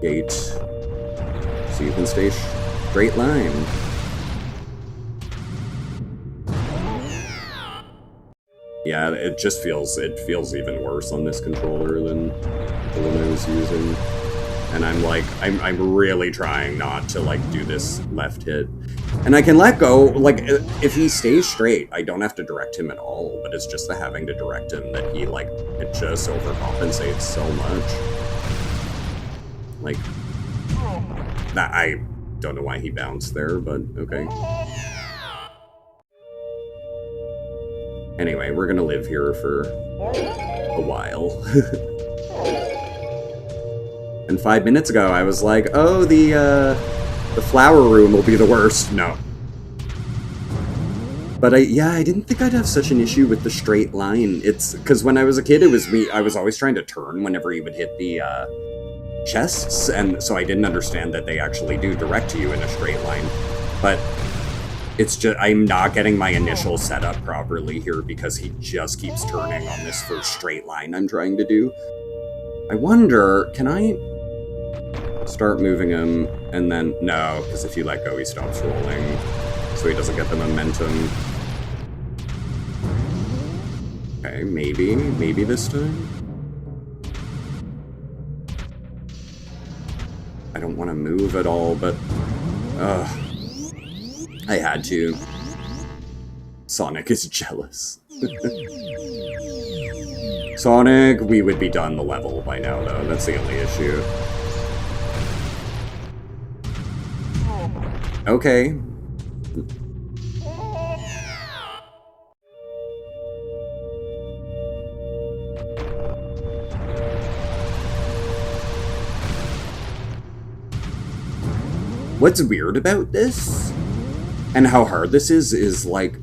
gate. So you can stay straight line. Yeah, it feels even worse on this controller than the one I was using. And I'm like, I'm really trying not to, like, do this left hit. And I can let go, like, if he stays straight, I don't have to direct him at all, but it's just the having to direct him that he, like, it just overcompensates so much. Like, that, I don't know why he bounced there, but okay. Anyway, we're gonna live here for a while. And 5 minutes ago, I was like, oh, the flower room will be the worst. No. But I didn't think I'd have such an issue with the straight line. It's, because when I was a kid, I was always trying to turn whenever he would hit the, chests, and so I didn't understand that they actually do direct you in a straight line. But it's just, I'm not getting my initial setup properly here because he just keeps turning on this first straight line I'm trying to do. I wonder, can I start moving him and then... No, because if you let go, he stops rolling, so he doesn't get the momentum. Okay, maybe this time? I don't want to move at all, but... I had to. Sonic is jealous. Sonic, we would be done the level by now, though. That's the only issue. Okay. What's weird about this, and how hard this is like,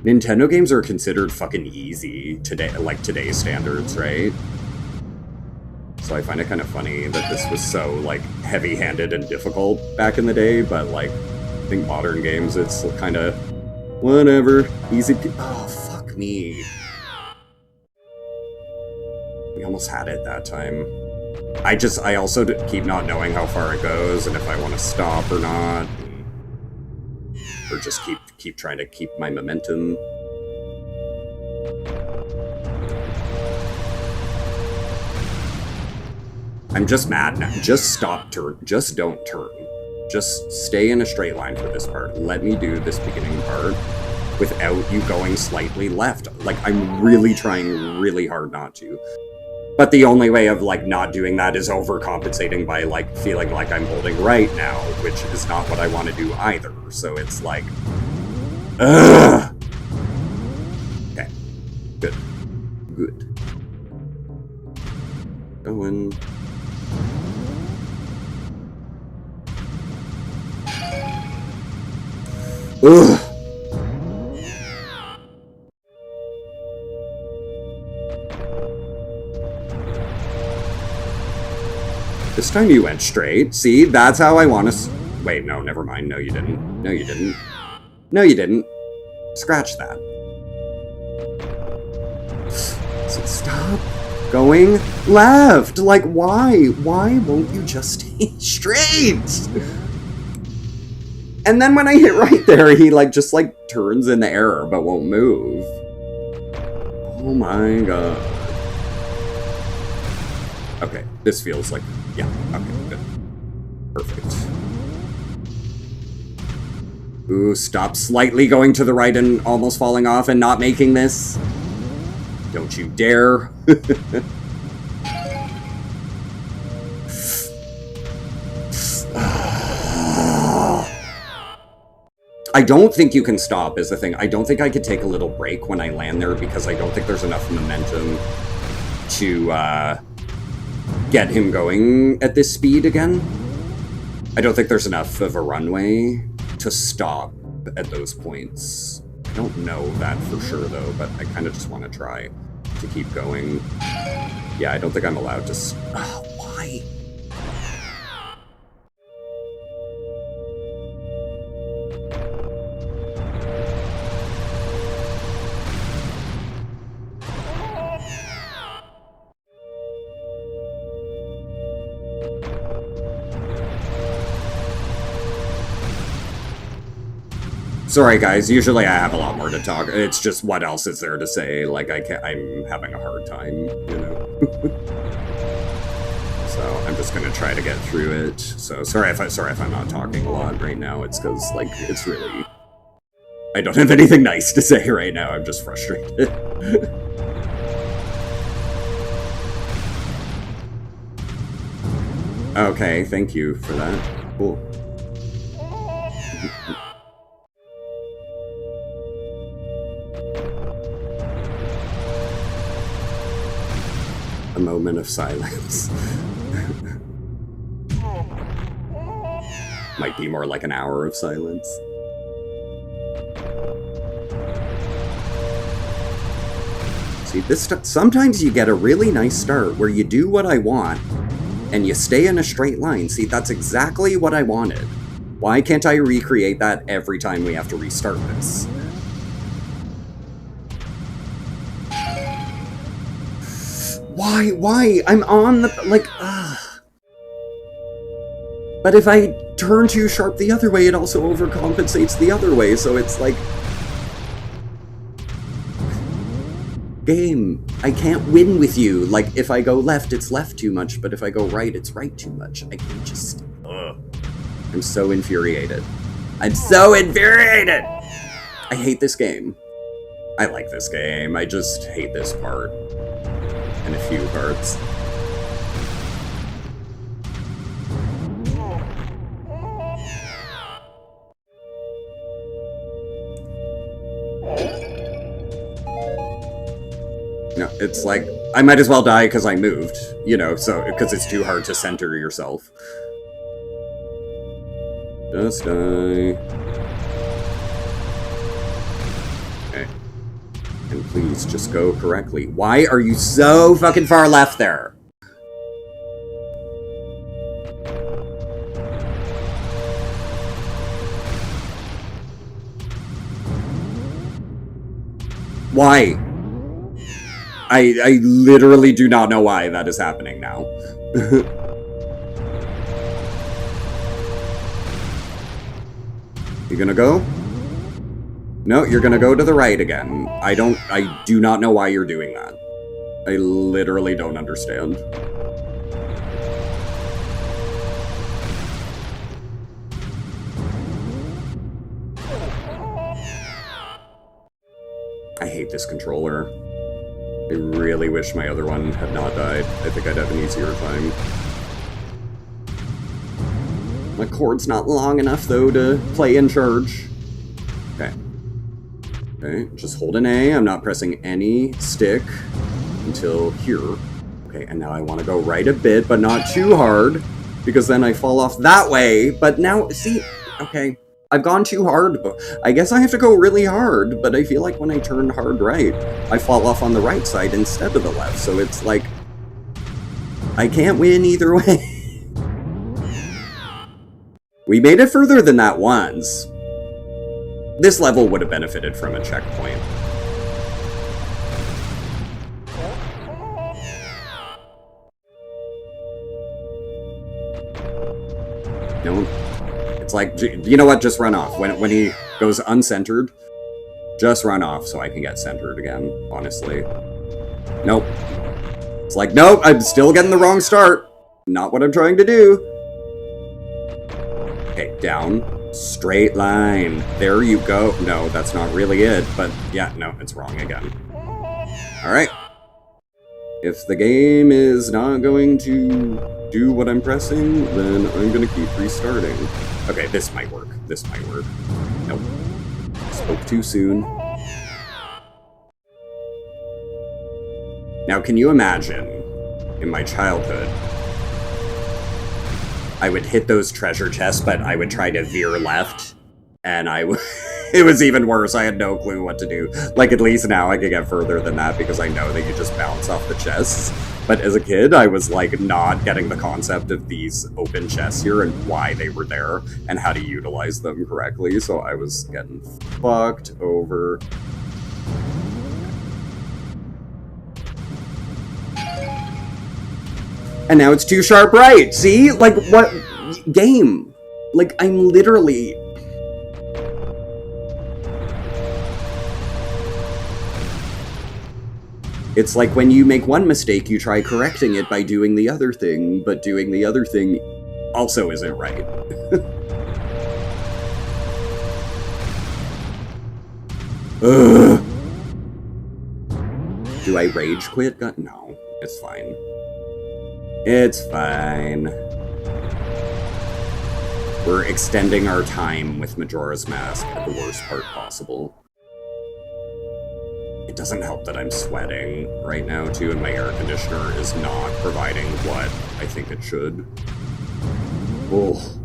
Nintendo games are considered fucking easy today, like today's standards, right? So I find it kind of funny that this was so, like, heavy-handed and difficult back in the day, but, like, I think modern games, it's kind of, whatever, easy. Oh, fuck me. We almost had it that time. I also keep not knowing how far it goes and if I want to stop or not. Or just keep trying to keep my momentum. I'm just mad now. Just stop turn. Just don't turn. Just stay in a straight line for this part. Let me do this beginning part without you going slightly left. Like, I'm really trying really hard not to. But the only way of, like, not doing that is overcompensating by, like, feeling like I'm holding right now, which is not what I want to do either. So it's like... Ugh! Okay. Good. Good. Going... Ugh! This time you went straight. See, that's how I want to... Wait, no, never mind. No, you didn't. No, you didn't. No, you didn't. Scratch that. So stop going left. Like, why? Why won't you just stay straight? And then when I hit right there, he, like, just, like, turns in the air but won't move. Oh my god. Okay, this feels like... Yeah, okay, good. Perfect. Ooh, stop slightly going to the right and almost falling off and not making this. Don't you dare. I don't think you can stop is the thing. I don't think I could take a little break when I land there because I don't think there's enough momentum to get him going at this speed again. I don't think there's enough of a runway to stop at those points. I don't know that for sure though, but I kind of just want to try to keep going. Yeah, I don't think I'm allowed to... why? Sorry guys, usually I have a lot more to talk. It's just what else is there to say? Like I'm having a hard time, you know. So I'm just gonna try to get through it. So sorry if I'm not talking a lot right now. It's because like it's really I don't have anything nice to say right now. I'm just frustrated. Okay, thank you for that. Cool. A moment of silence. Might be more like an hour of silence. See, sometimes you get a really nice start where you do what I want and you stay in a straight line. See, that's exactly what I wanted. Why can't I recreate that every time we have to restart this? Why? I'm on the... like, But if I turn too sharp the other way, it also overcompensates the other way, so it's like... Game, I can't win with you. Like, if I go left, it's left too much, but if I go right, it's right too much. I can just... I'm so infuriated. I'm so infuriated! I hate this game. I like this game, I just hate this part. And a few parts. No, it's like, I might as well die because I moved, you know, so, because it's too hard to center yourself. Just die. Okay. And please, just go correctly. Why are you so fucking far left there? Why? I literally do not know why that is happening now. You gonna go? No, you're gonna go to the right again. I do not know why you're doing that. I literally don't understand. I hate this controller. I really wish my other one had not died. I think I'd have an easier time. My cord's not long enough, though, to play in charge. Okay. Okay, just hold an A. I'm not pressing any stick until here. Okay, and now I want to go right a bit, but not too hard, because then I fall off that way. But now, see, okay, I've gone too hard. But I guess I have to go really hard, but I feel like when I turn hard right, I fall off on the right side instead of the left. So it's like, I can't win either way. We made it further than that once. This level would have benefited from a checkpoint. No, it's like, you know what, just run off. When he goes uncentered, just run off so I can get centered again, honestly. Nope. It's like, nope, I'm still getting the wrong start. Not what I'm trying to do. Okay, down. Straight line. There you go. No, that's not really it, but yeah, no, it's wrong again. Alright. If the game is not going to do what I'm pressing, then I'm gonna keep restarting. Okay, this might work. This might work. Nope. Spoke too soon. Now, can you imagine, in my childhood, I would hit those treasure chests, but I would try to veer left, and it was even worse. I had no clue what to do. Like, at least now I can get further than that because I know that you just bounce off the chests. But as a kid, I was, like, not getting the concept of these open chests here and why they were there and how to utilize them correctly, so I was getting fucked over. And now it's too sharp right. See? Like, what? Game. Like, I'm literally... It's like when you make one mistake, you try correcting it by doing the other thing, but doing the other thing also isn't right. Ugh. Do I rage quit? No, it's fine. It's fine. We're extending our time with Majora's Mask at the worst part possible. It doesn't help that I'm sweating right now, too, and my air conditioner is not providing what I think it should. Oh.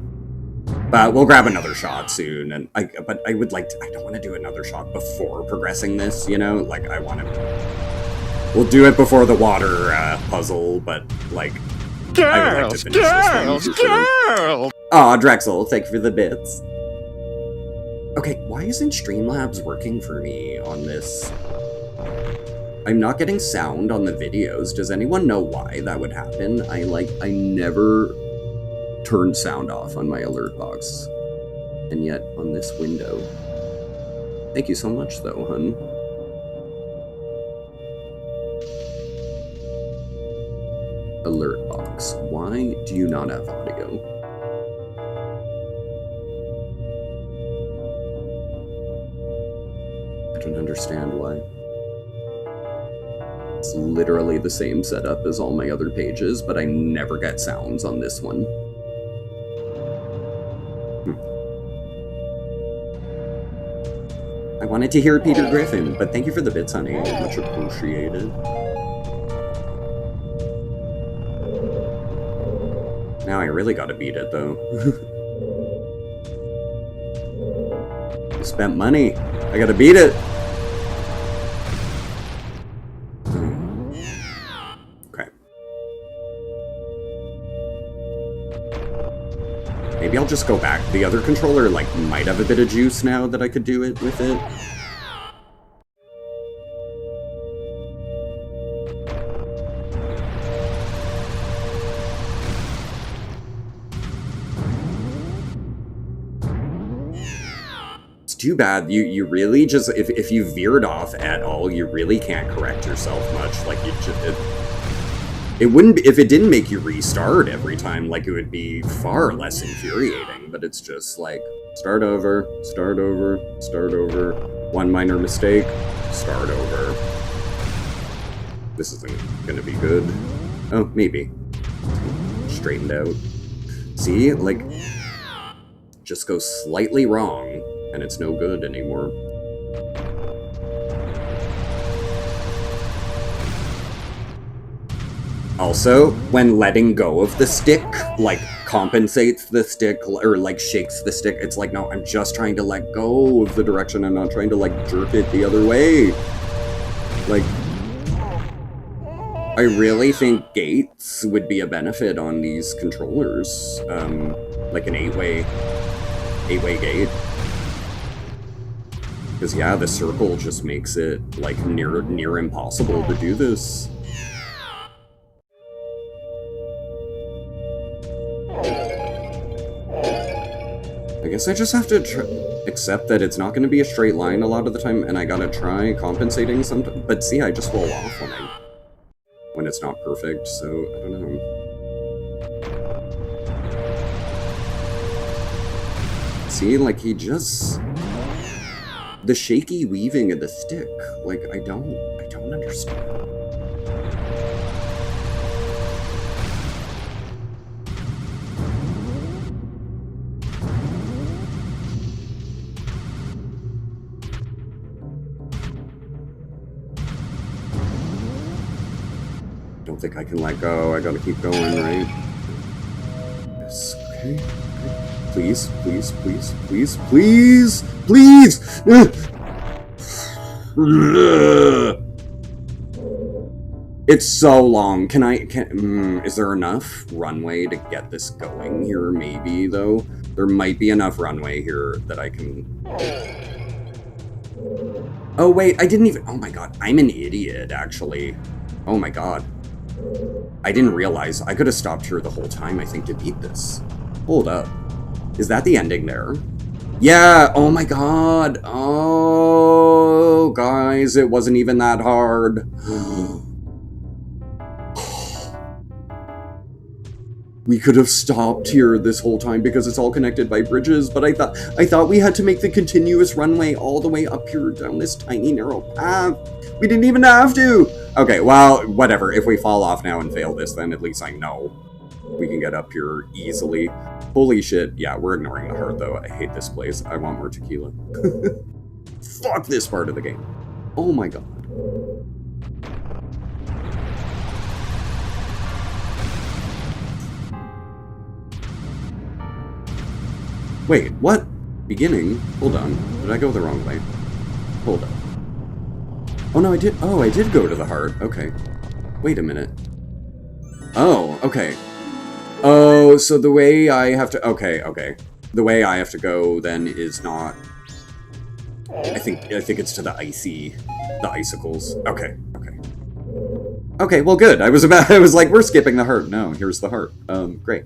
But we'll grab another shot soon, and but I would like to... I don't want to do another shot before progressing this, you know? Like, I want to... We'll do it before the water puzzle, but, like, I would like to finish this one for sure. Aw, Drexel, thank you for the bits. Okay, why isn't Streamlabs working for me on this? I'm not getting sound on the videos. Does anyone know why that would happen? I never turned sound off on my alert box. And yet, on this window... Thank you so much, though, hun. Alert box. Why do you not have audio? I don't understand why. It's literally the same setup as all my other pages, but I never get sounds on this one. I wanted to hear Peter Griffin, but thank you for the bits, honey. Much appreciated. Now I really gotta beat it, though. I spent money. I gotta beat it. Okay. Maybe I'll just go back. The other controller, like, might have a bit of juice now that I could do it with it. too bad. You really just, if you veered off at all, you really can't correct yourself much. Like, you just, it wouldn't be, if it didn't make you restart every time, like, it would be far less infuriating, but it's just like, start over, start over, start over, one minor mistake, start over. This isn't gonna be good. Oh, maybe. Straightened out. See, like, just go slightly wrong, and it's no good anymore. Also, when letting go of the stick, like, compensates the stick, or, like, shakes the stick, it's like, no, I'm just trying to let go of the direction, I'm not trying to, like, jerk it the other way. Like, I really think gates would be a benefit on these controllers. Like an 8-way gate. Because, yeah, the circle just makes it, like, near impossible to do this. I guess I just have to accept that it's not going to be a straight line a lot of the time, and I gotta try compensating sometimes. But see, I just fall off when it's not perfect, so I don't know. See, like, he just... The shaky weaving of the stick, like, I don't understand. Don't think I can let go. I gotta keep going, right? Yes, okay. Please, please, please, please, please, please! It's so long. Is there enough runway to get this going here? Maybe, though. There might be enough runway here that I can... Oh, wait, I didn't even... Oh my god, I'm an idiot, actually. Oh my god. I didn't realize. I could have stopped here the whole time, I think, to beat this. Hold up. Is that the ending there? Yeah! Oh my god! Oh, guys, it wasn't even that hard. We could have stopped here this whole time because it's all connected by bridges, but I thought we had to make the continuous runway all the way up here down this tiny narrow path. We didn't even have to! Okay, well, whatever. If we fall off now and fail this, then at least I know we can get up here easily. Holy shit. Yeah, we're ignoring the heart, though. I hate this place. I want more tequila. Fuck this part of the game. Oh my god. Wait, what? Beginning? Hold on. Did I go the wrong way? Hold up. Oh, no, I did. Oh, I did go to the heart. Okay. Wait a minute. Oh, okay. Oh, so the way I have to... Okay, okay. The way I have to go, then, is not... I think it's to the icicles. Okay, okay. Okay, well, good. I was like, we're skipping the heart. No, here's the heart. Great.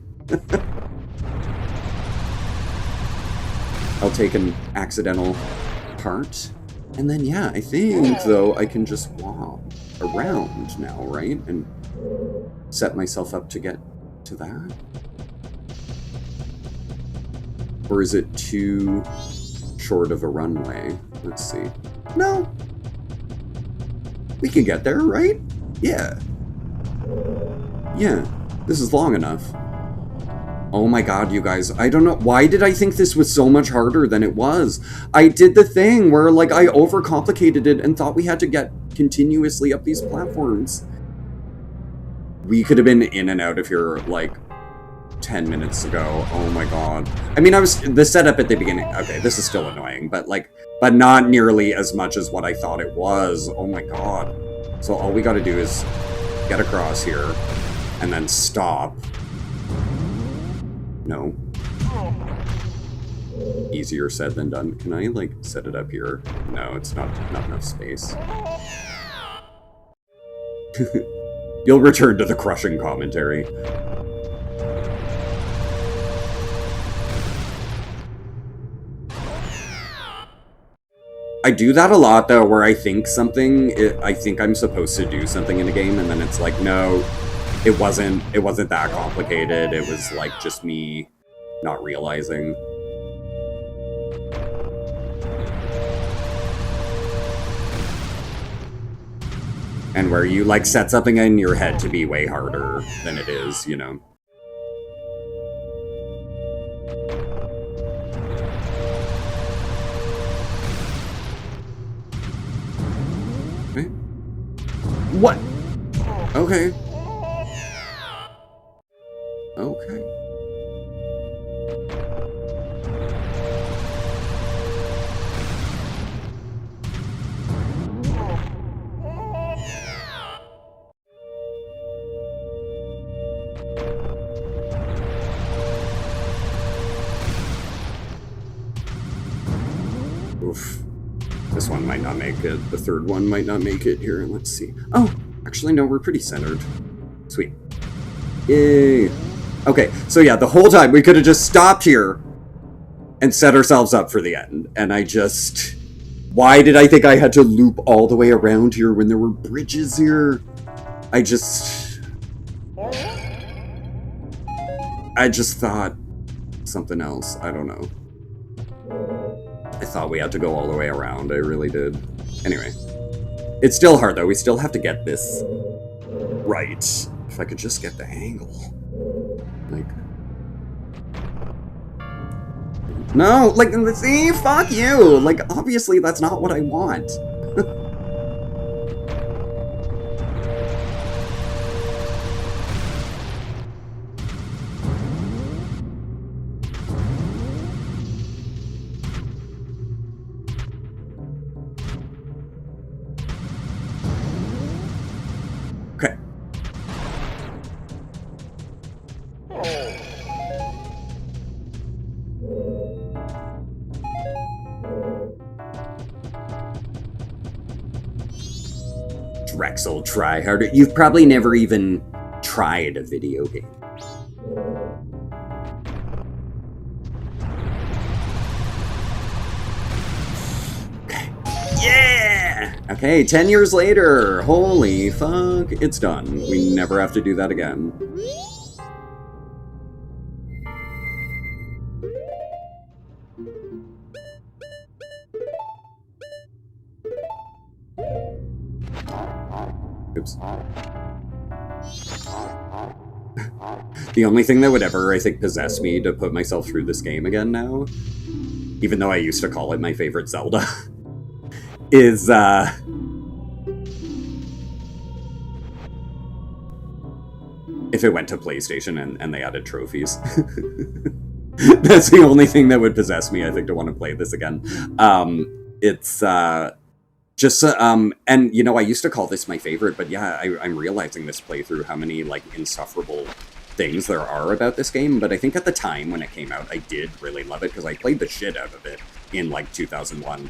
I'll take an accidental part. And then, yeah, I think, though, I can just walk around now, right? And set myself up to get to that? Or is it too short of a runway? Let's see. No. We can get there, right? Yeah. Yeah. This is long enough. Oh my god, you guys. I don't know. Why did I think this was so much harder than it was? I did the thing where, like, I overcomplicated it and thought we had to get continuously up these platforms. We could have been in and out of here, like, 10 minutes ago. Oh my god. I mean, the setup at the beginning... Okay, this is still annoying, but, like, but not nearly as much as what I thought it was. Oh my god. So all we gotta do is get across here, and then stop. No. Easier said than done. Can I, like, set it up here? No, it's not enough space. You'll return to the crushing commentary. I do that a lot, though, where I think I think I'm supposed to do something in a game, and then it's like, no, it wasn't that complicated. It was, like, just me not realizing. And where you, like, set something in your head to be way harder than it is, you know? Okay. What? Okay. Okay. Oof. This one might not make it. The third one might not make it here. Let's see. Oh, actually, no, we're pretty centered. Sweet. Yay. Okay, so yeah, the whole time we could have just stopped here and set ourselves up for the end. And I just... Why did I think I had to loop all the way around here when there were bridges here? I just thought something else. I don't know. I thought we had to go all the way around. I really did. Anyway. It's still hard, though. We still have to get this right. If I could just get the angle. Like... No! Like, see? Fuck you! Like, obviously that's not what I want. Okay. Drexel tryharder. You've probably never even tried a video game. Okay. Yeah! Okay, 10 years later. Holy fuck. It's done. We never have to do that again. Oops. The only thing that would ever, I think, possess me to put myself through this game again now, even though I used to call it my favorite Zelda, is, if it went to PlayStation and they added trophies. That's the only thing that would possess me, I think, to want to play this again. And, you know, I used to call this my favorite, but yeah, I'm realizing this playthrough how many, like, insufferable things there are about this game, but I think at the time when it came out, I did really love it, because I played the shit out of it in, like, 2001.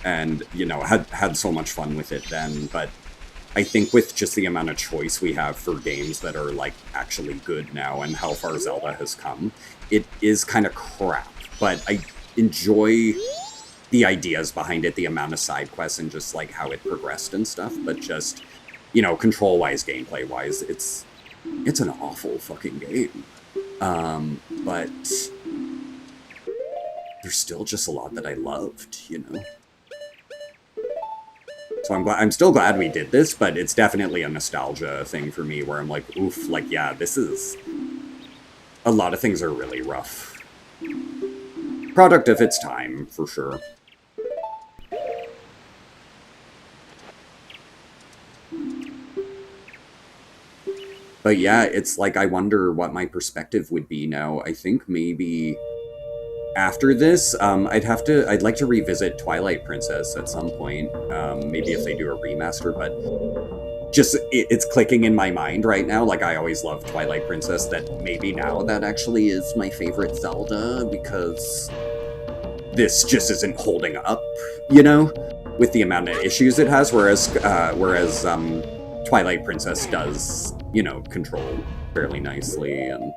And, you know, had so much fun with it then, but I think with just the amount of choice we have for games that are, like, actually good now, and how far Zelda has come, it is kind of crap, but I enjoy the ideas behind it, the amount of side quests, and just, like, how it progressed and stuff, but just, you know, control-wise, gameplay-wise, it's an awful fucking game. But there's still just a lot that I loved, you know? So I'm still glad we did this, but it's definitely a nostalgia thing for me, where I'm like, oof, like, yeah, this is... A lot of things are really rough. Product of its time, for sure. But yeah, it's like, I wonder what my perspective would be now. I think maybe after this, I'd like to revisit Twilight Princess at some point. Maybe if they do a remaster, but just, it's clicking in my mind right now. Like, I always loved Twilight Princess, that maybe now that actually is my favorite Zelda, because this just isn't holding up, you know, with the amount of issues it has, whereas Twilight Princess does, you know, control fairly nicely and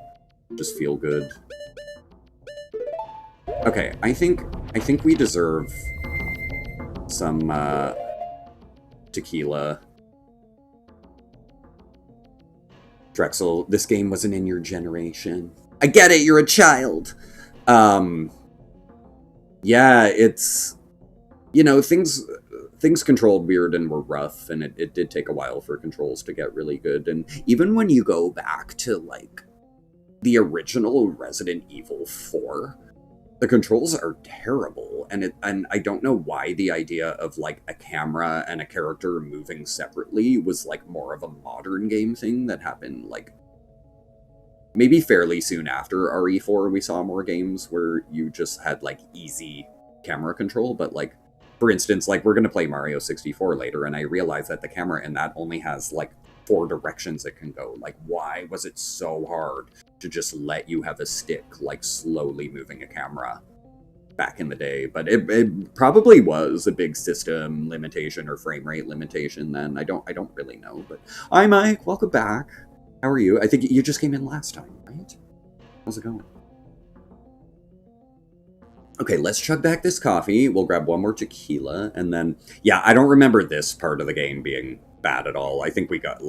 just feel good. Okay, I think we deserve some tequila. Drexel, this game wasn't in your generation. I get it, you're a child. Yeah, it's, you know, things controlled weird and were rough, and it did take a while for controls to get really good. And even when you go back to, like, the original Resident Evil 4, the controls are terrible, and I don't know why the idea of, like, a camera and a character moving separately was, like, more of a modern game thing that happened, like, maybe fairly soon after RE4 we saw more games where you just had, like, easy camera control, but, like, for instance, like, we're gonna play Mario 64 later, and I realized that the camera in that only has, like, 4 directions it can go. Like, why was it so hard to just let you have a stick, like, slowly moving a camera back in the day? But it probably was a big system limitation or frame rate limitation then. I don't really know. But hi, Mike. Welcome back. How are you? I think you just came in last time, right? How's it going? Okay, let's chug back this coffee. We'll grab one more tequila, and then, yeah, I don't remember this part of the game being bad at all. I think we got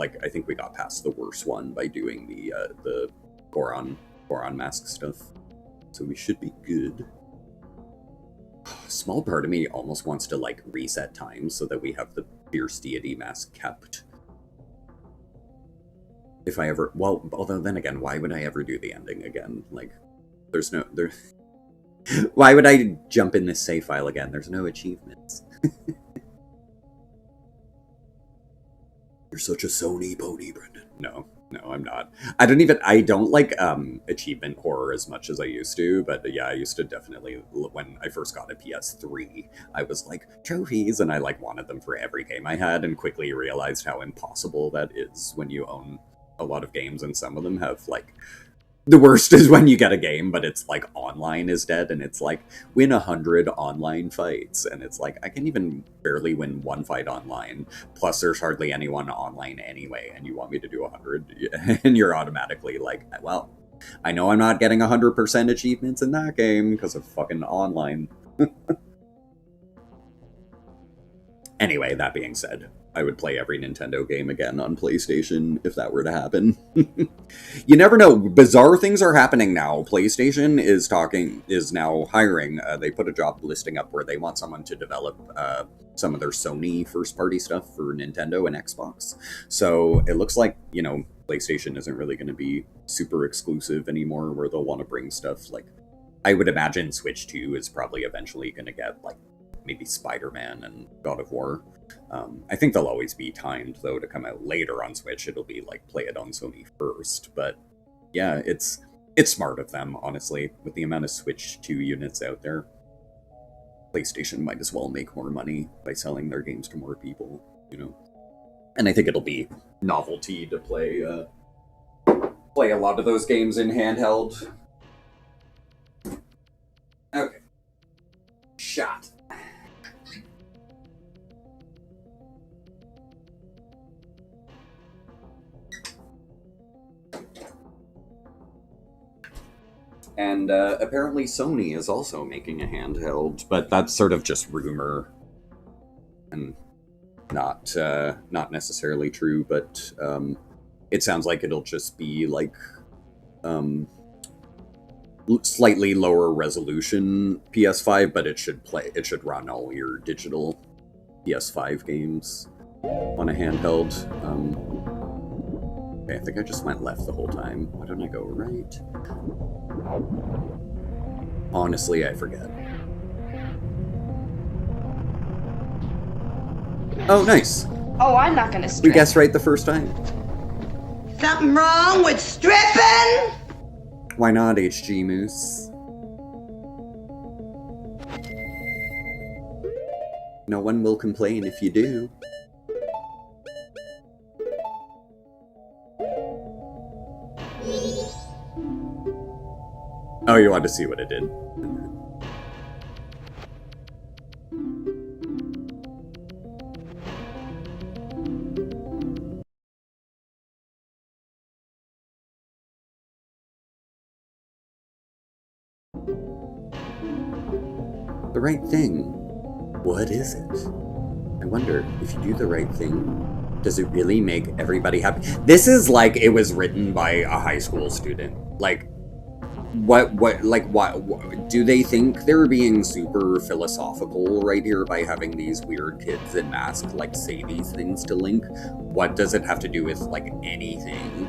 past the worst one by doing the Goron mask stuff. So we should be good. A small part of me almost wants to, like, reset time so that we have the fierce deity mask kept. If I ever, well, although then again, why would I ever do the ending again? Like, why would I jump in this save file again? There's no achievements. You're such a Sony pony, Brendan. No, I'm not. I don't like achievement horror as much as I used to, but yeah, I used to definitely, when I first got a PS3, I was like, trophies, and I, like, wanted them for every game I had, and quickly realized how impossible that is when you own a lot of games, and some of them have, like, the worst is when you get a game, but it's like online is dead, and it's like, win 100 online fights, and it's like, I can even barely win one fight online, plus there's hardly anyone online anyway, and you want me to do 100, and you're automatically like, well, I know I'm not getting 100% achievements in that game because of fucking online. Anyway, that being said, I would play every Nintendo game again on PlayStation if that were to happen. You never know. Bizarre things are happening now. PlayStation is now hiring. They put a job listing up where they want someone to develop some of their Sony first-party stuff for Nintendo and Xbox. So it looks like, you know, PlayStation isn't really going to be super exclusive anymore, where they'll want to bring stuff like, I would imagine Switch 2 is probably eventually going to get, like, maybe Spider-Man and God of War. I think they'll always be timed, though, to come out later on Switch. It'll be like, play it on Sony first. But yeah, it's smart of them, honestly. With the amount of Switch 2 units out there, PlayStation might as well make more money by selling their games to more people, you know? And I think it'll be novelty to play a lot of those games in handheld. Okay. Shot. And apparently Sony is also making a handheld, but that's sort of just rumor and not necessarily true. But it sounds like it'll just be like slightly lower resolution PS5, but it should run all your digital PS5 games on a handheld. Okay, I think I just went left the whole time. Why don't I go right? Honestly, I forget. Oh, nice. Oh, I'm not gonna strip. We guessed right the first time. Something wrong with stripping? Why not, HG Moose? No one will complain if you do. Oh, you wanted to see what it did. The right thing. What is it? I wonder, if you do the right thing, does it really make everybody happy? This is like it was written by a high school student. Like, what, do they think they're being super philosophical right here by having these weird kids in masks, like, say these things to Link? What does it have to do with, like, anything?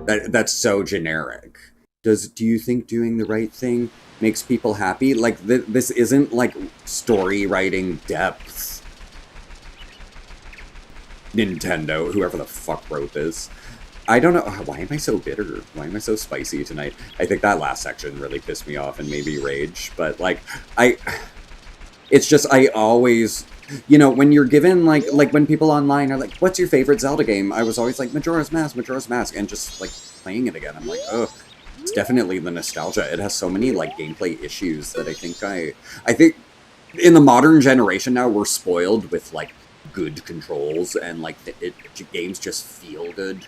That's so generic. Do you think doing the right thing makes people happy? Like, this isn't, like, story writing depth. Nintendo, whoever the fuck wrote this. I don't know. Why am I so bitter? Why am I so spicy tonight? I think that last section really pissed me off and made me rage. But, like, it's just, I always... You know, when you're given, like when people online are like, what's your favorite Zelda game? I was always like, Majora's Mask, and just, like, playing it again. I'm like, oh, it's definitely the nostalgia. It has so many, like, gameplay issues that I think in the modern generation now, we're spoiled with, like, good controls, and, like, games just feel good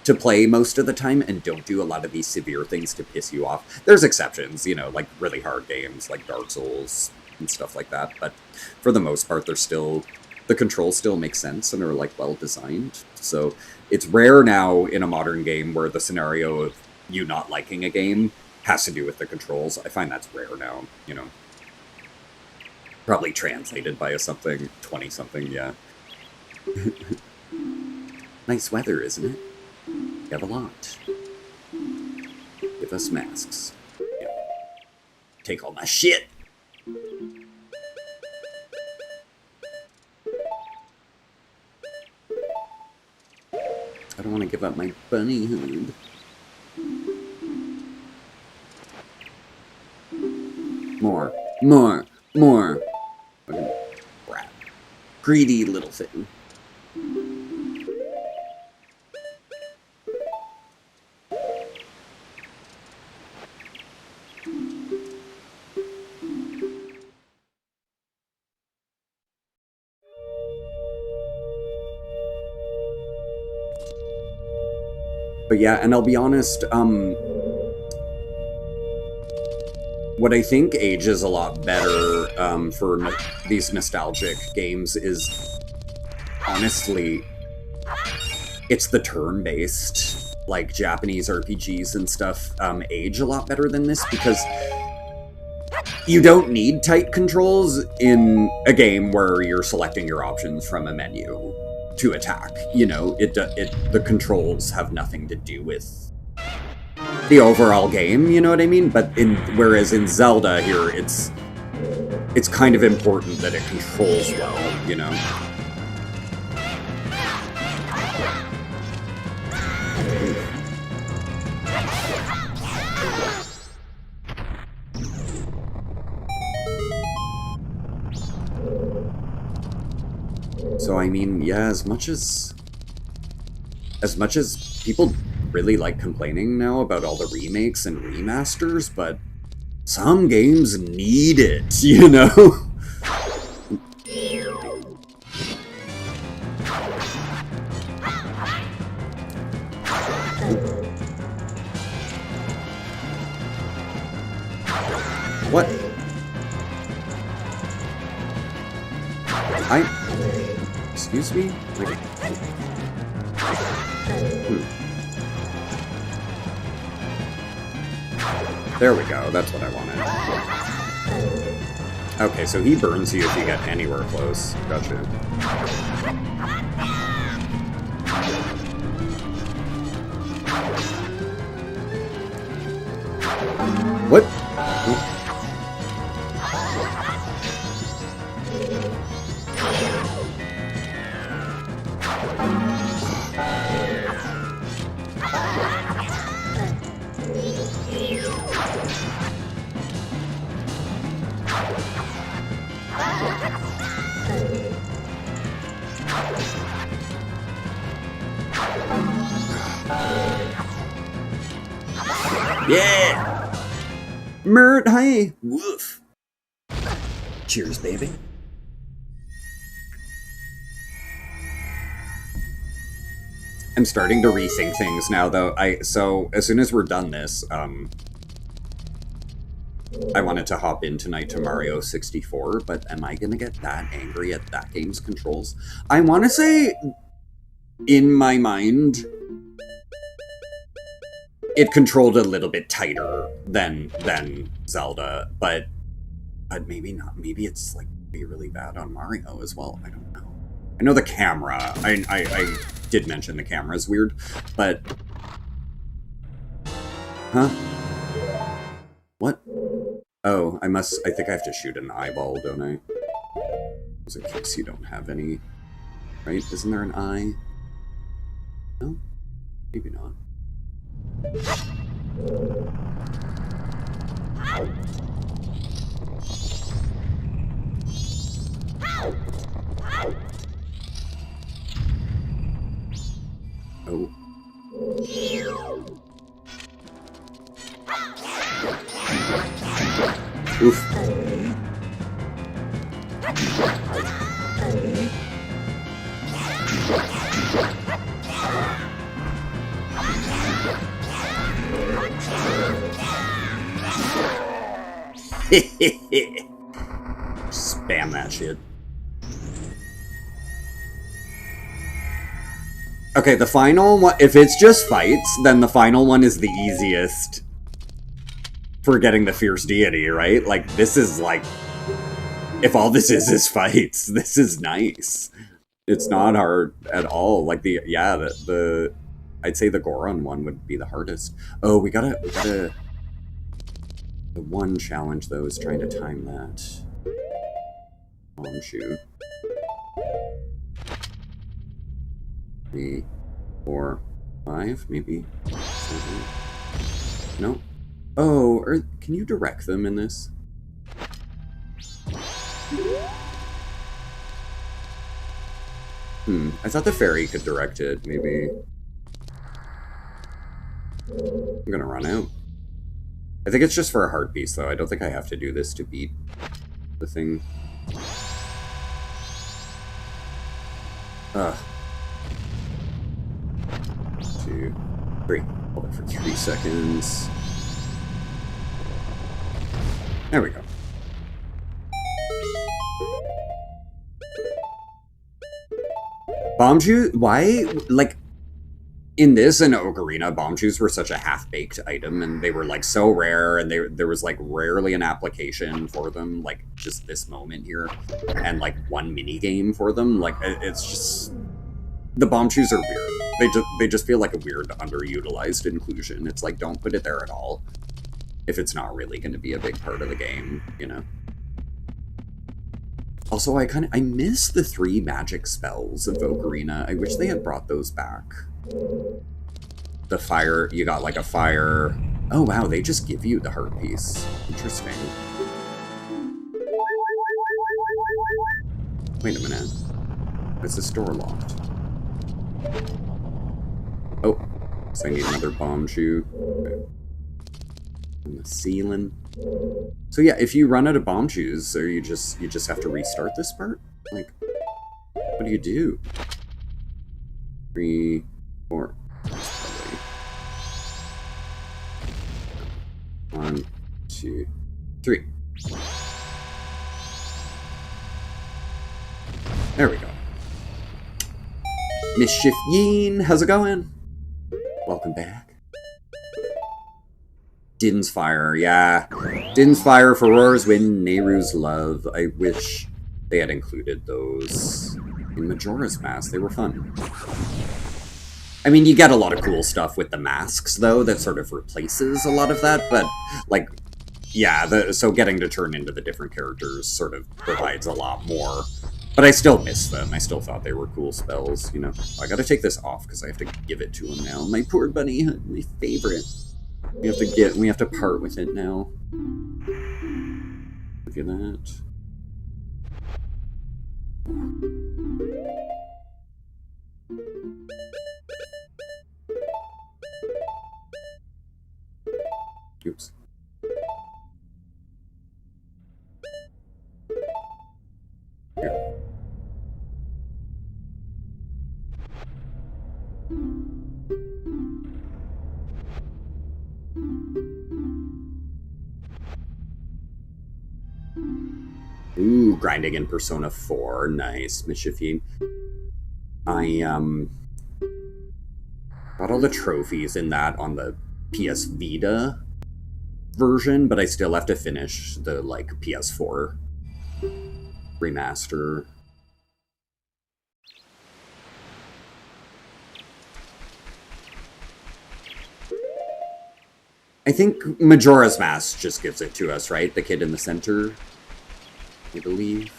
to play most of the time, and don't do a lot of these severe things to piss you off. There's exceptions, you know, like, really hard games, like Dark Souls, and stuff like that, but for the most part, the controls still make sense and are, like, well designed. So it's rare now in a modern game where the scenario of you not liking a game has to do with the controls. I find that's rare now, you know. Probably translated by a something, 20-something, yeah. Nice weather, isn't it? You have a lot. Give us masks. Yeah. Take all my shit! I don't want to give up my bunny hood. More. Fucking brat. Greedy little thing. But yeah, and I'll be honest, what I think ages a lot better for these nostalgic games is, honestly, it's the turn-based, like, Japanese RPGs and stuff age a lot better than this, because you don't need tight controls in a game where you're selecting your options from a menu to attack. You know, the controls have nothing to do with the overall game, you know what I mean? But whereas in Zelda here, it's kind of important that it controls well, you know? So I mean, yeah, as much as people really like complaining now about all the remakes and remasters, but some games need it, you know? What? Excuse me? Like, There we go, that's what I wanted. Okay, so he burns you if you get anywhere close. Gotcha. What? Yeah! Mert, hi! Woof! Cheers, baby. I'm starting to rethink things now, though. So, as soon as we're done this, I wanted to hop in tonight to Mario 64, but am I gonna get that angry at that game's controls? I want to say, in my mind, it controlled a little bit tighter than Zelda, but maybe not. Maybe it's like be really bad on Mario as well. I don't know. I know the camera. I did mention the camera is weird, but huh? What? Oh, I think I have to shoot an eyeball, don't I? Just in case you don't have any. Right? Isn't there an eye? No? Maybe not. Oh. Oof. Spam that shit. Okay, the final one, if it's just fights, then the final one is the easiest for getting the Fierce Deity, right? Like, this is like, if all this is fights, this is nice. It's not hard at all. Like, I'd say the Goron one would be the hardest. Oh, we gotta, the one challenge, though, is trying to time that. Bomb shoe. 3, 4, 5, maybe? 7. No. Oh, or can you direct them in this? I thought the fairy could direct it, maybe. I'm gonna run out. I think it's just for a heart piece, though. I don't think I have to do this to beat the thing. Ugh. 2, 3. Hold it for 3 seconds. There we go. Bomb shoes? Why? Like, in this and Ocarina, bomb shoes were such a half-baked item, and they were, like, so rare, and there was, like, rarely an application for them, like, just this moment here, and, like, one mini-game for them. Like, it's just... The bomb shoes are weird. They just feel like a weird, underutilized inclusion. It's like, don't put it there at all, if it's not really going to be a big part of the game, you know? Also, I miss the 3 magic spells of Ocarina. I wish they had brought those back. The fire, you got like a fire... Oh wow, they just give you the heart piece. Interesting. Wait a minute. Is this door locked? Oh, so I need another bomb shoe. Okay. On the ceiling. So yeah, if you run out of bomb shoes, or you just have to restart this part? Like, what do you do? 3, 4. Probably. 1, 2, 3. There we go. Mischief Yeen, how's it going? Welcome back. Din's Fire, yeah. Din's Fire, Furor's Wind, Nehru's Love. I wish they had included those in Majora's Mask. They were fun. I mean, you get a lot of cool stuff with the masks, though, that sort of replaces a lot of that, but, like, yeah, so getting to turn into the different characters sort of provides a lot more. But I still miss them. I still thought they were cool spells, you know. I gotta take this off, because I have to give it to him now. My poor bunny, my favorite. We have to part with it now. Look at that. Oops. Here. Ooh, grinding in Persona 4. Nice, Mischiefine. I, got all the trophies in that on the PS Vita version, but I still have to finish the, like, PS4 remaster. I think Majora's Mask just gives it to us, right? The kid in the center, I believe.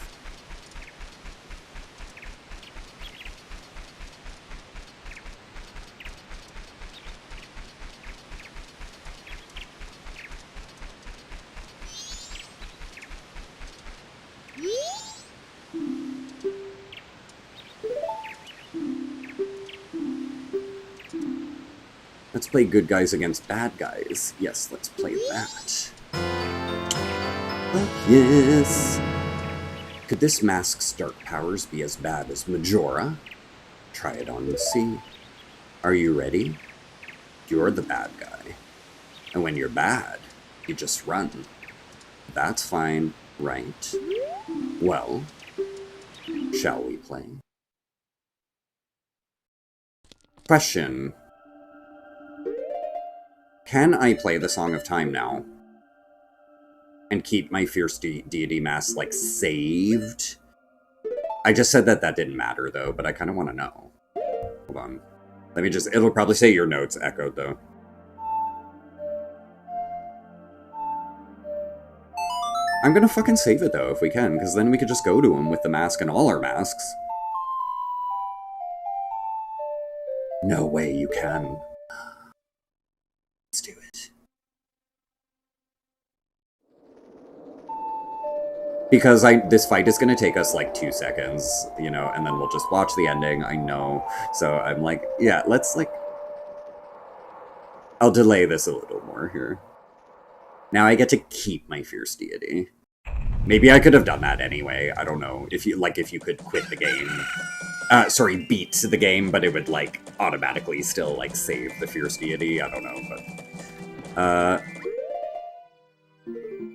Let's play good guys against bad guys. Yes, let's play that. Oh, yes. Could this mask's dark powers be as bad as Majora? Try it on and see. Are you ready? You're the bad guy. And when you're bad, you just run. That's fine, right? Well, shall we play? Question. Can I play the Song of Time now? And keep my Fierce Deity Mask, like, saved? I just said that that didn't matter, though, but I kind of want to know. Hold on. Let me just... It'll probably say your notes echoed, though. I'm gonna fucking save it, though, if we can, because then we could just go to him with the mask and all our masks. No way you can. Let's do it. Because this fight is gonna take us like 2 seconds, you know, and then we'll just watch the ending, I know. So I'm like, yeah, let's like... I'll delay this a little more here. Now I get to keep my Fierce Deity. Maybe I could have done that anyway, I don't know. If you could quit the game. Sorry, beat the game, but it would, like, automatically still, like, save the Fierce Deity. I don't know, but...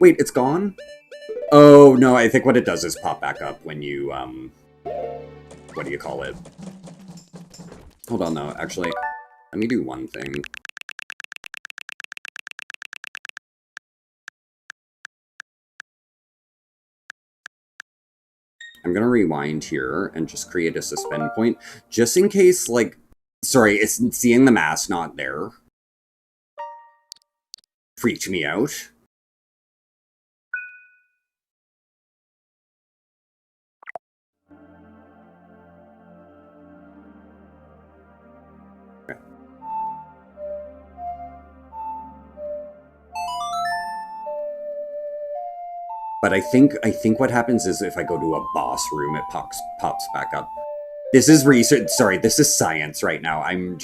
Wait, it's gone? Oh, no, I think what it does is pop back up when you, what do you call it? Hold on, though. Actually, let me do one thing. I'm gonna rewind here and just create a suspend point, just in case, like... Sorry, it's seeing the mask not there freaked me out. Okay. But I think what happens is if I go to a boss room, it pops back up. This is research. Sorry, this is science right now. I'm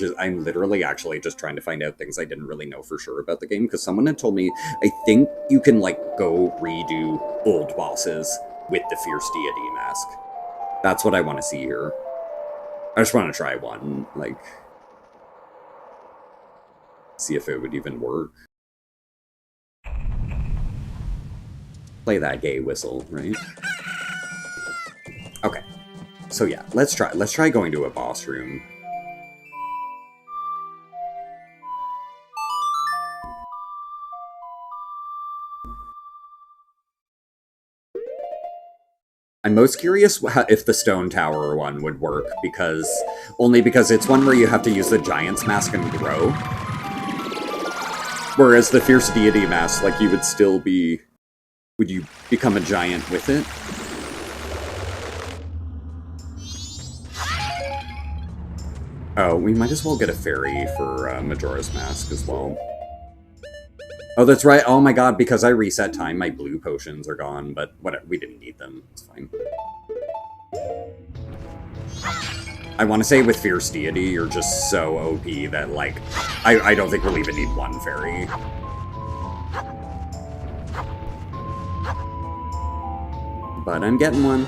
literally actually just trying to find out things I didn't really know for sure about the game, because someone had told me, I think you can, like, go redo old bosses with the Fierce Deity mask. That's what I want to see here. I just want to try one, like, see if it would even work. Play that gay whistle, right? Okay. So yeah, let's try going to a boss room. I'm most curious if the Stone Tower one would work, only because it's one where you have to use the Giant's Mask and grow. Whereas the Fierce Deity Mask, like, you would still be... Would you become a giant with it? Oh, we might as well get a fairy for Majora's Mask as well. Oh, that's right. Oh my god, because I reset time, my blue potions are gone, but whatever, we didn't need them. It's fine. I want to say with Fierce Deity, you're just so OP that, like, I don't think we'll even need one fairy. But I'm getting one.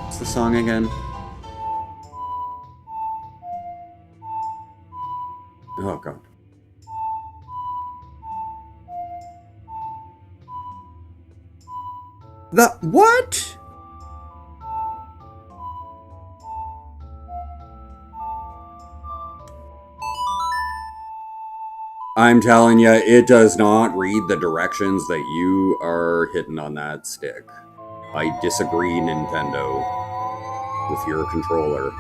What's the song again? Oh god. What? I'm telling you, it does not read the directions that you are hitting on that stick. I disagree, Nintendo, with your controller.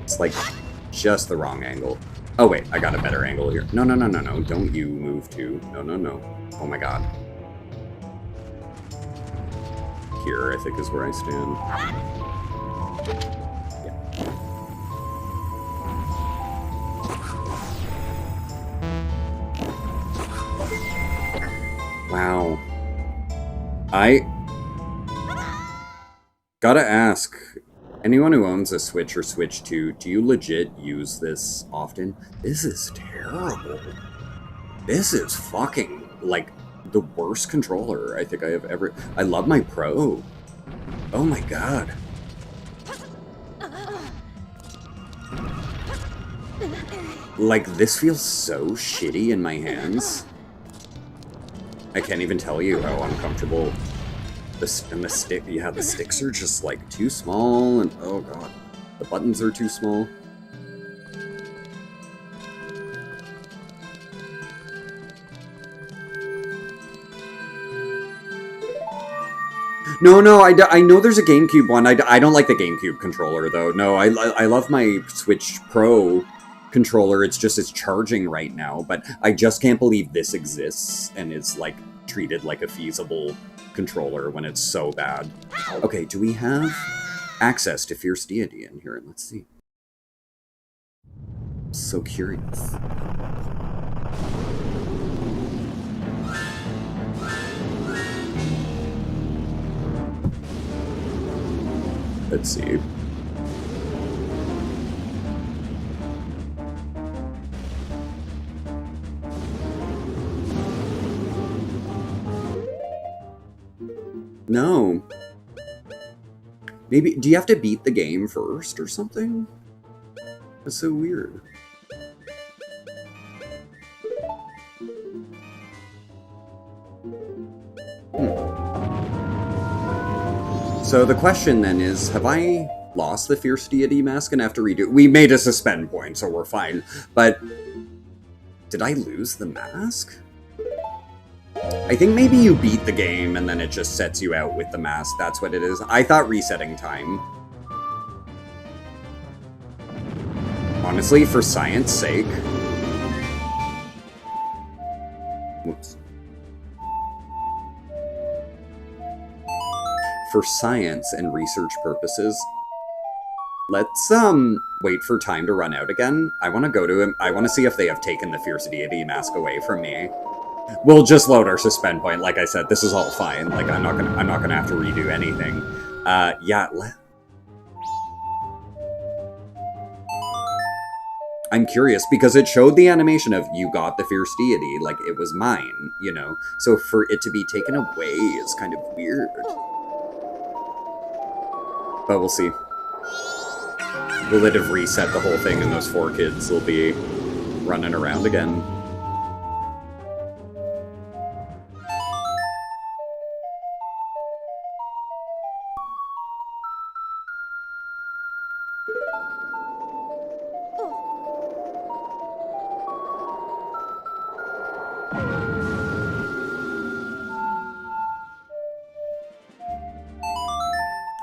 It's like just the wrong angle. Oh wait, I got a better angle here. No, no, no, no, no. Don't you move too. No, no, no. Oh my god. Here, I think, is where I stand. Yeah. Wow. I gotta ask, anyone who owns a Switch or Switch 2, do you legit use this often? This is terrible. This is fucking, like, the worst controller I think I have ever... I love my Pro. Oh my god. Like, this feels so shitty in my hands. I can't even tell you how uncomfortable the stick... Yeah, the sticks are just, like, too small, and oh god. The buttons are too small. No, no, I know there's a GameCube one. I don't like the GameCube controller, though. No, I love my Switch Pro controller. It's just it's charging right now, but I just can't believe this exists and is, like, treated like a feasible controller when it's so bad. Okay, do we have access to Fierce Deity in here? Let's see. So curious. Let's see. No. Maybe, do you have to beat the game first or something? That's so weird. So the question then is, have I lost the Fierce Deity mask and have to redo it? We made a suspend point, so we're fine. But did I lose the mask? I think maybe you beat the game and then it just sets you out with the mask. That's what it is. I thought resetting time. Honestly, for science sake. Whoops. For science and research purposes, let's wait for time to run out again. I want to go to him. I want to see if they have taken the Fierce Deity mask away from me. We'll just load our suspend point. Like I said, this is all fine. Like I'm not gonna have to redo anything. Yeah. I'm curious because it showed the animation of you got the Fierce Deity, like it was mine, you know. So for it to be taken away is kind of weird. But we'll see. Will it have reset the whole thing and those 4 kids will be running around again?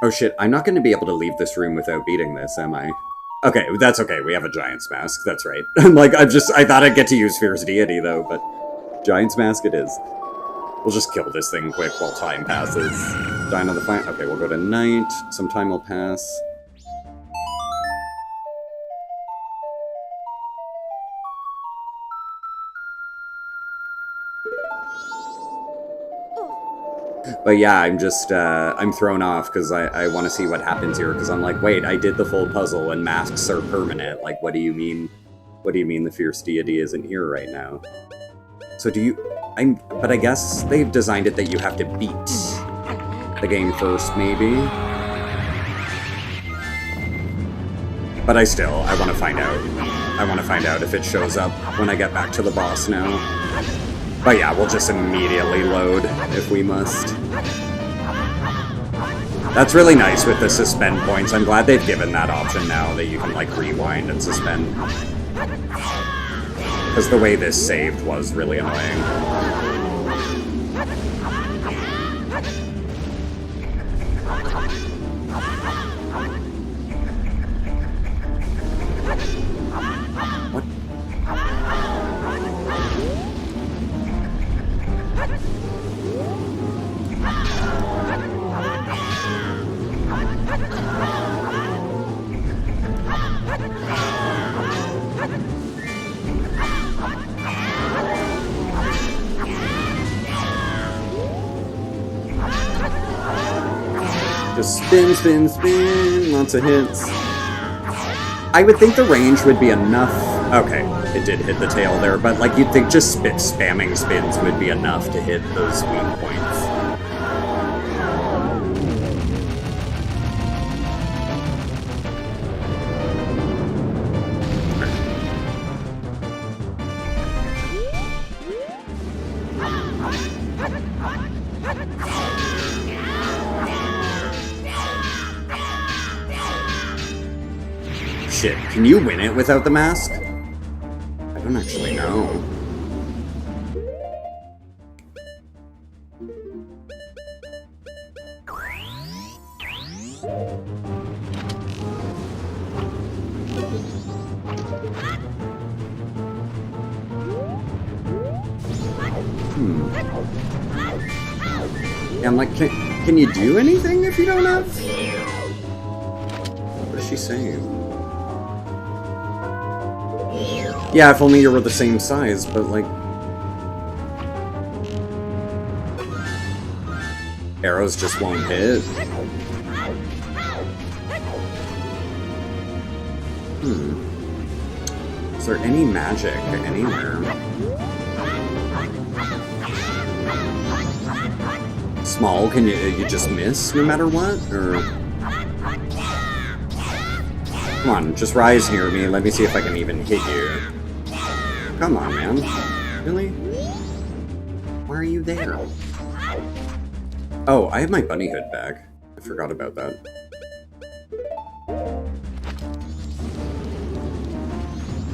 Oh shit, I'm not going to be able to leave this room without beating this, am I? Okay, that's okay, we have a Giant's Mask, that's right. I'm like, I thought I'd get to use Fierce Deity, though, but Giant's Mask it is. We'll just kill this thing quick while time passes. Dine on the fire. Okay, we'll go to night. Some time will pass. But yeah, I'm just, I'm thrown off because I want to see what happens here, because I'm like, wait, I did the full puzzle and masks are permanent. Like, what do you mean? What do you mean the Fierce Deity isn't here right now? So do you... But I guess they've designed it that you have to beat the game first, maybe? But I want to find out. I want to find out if it shows up when I get back to the boss now. But yeah, we'll just immediately load if we must. That's really nice with the suspend points. I'm glad they've given that option now that you can, like, rewind and suspend. Because the way this saved was really annoying. What? Just spin, spin, spin, lots of hits. I would think the range would be enough. Okay, it did hit the tail there, but like you'd think just spamming spins would be enough to hit those weak points. Shit, can you win it without the mask? I don't actually know. Yeah, I'm like, can you do anything if you don't have? What is she saying? Yeah, if only you were the same size, but like... Arrows just won't hit. Is there any magic anywhere? Small, can you just miss no matter what? Or... Come on, just rise near me, let me see if I can even hit you. Come on, man. Really? Why are you there? Oh, I have my bunny hood back. I forgot about that.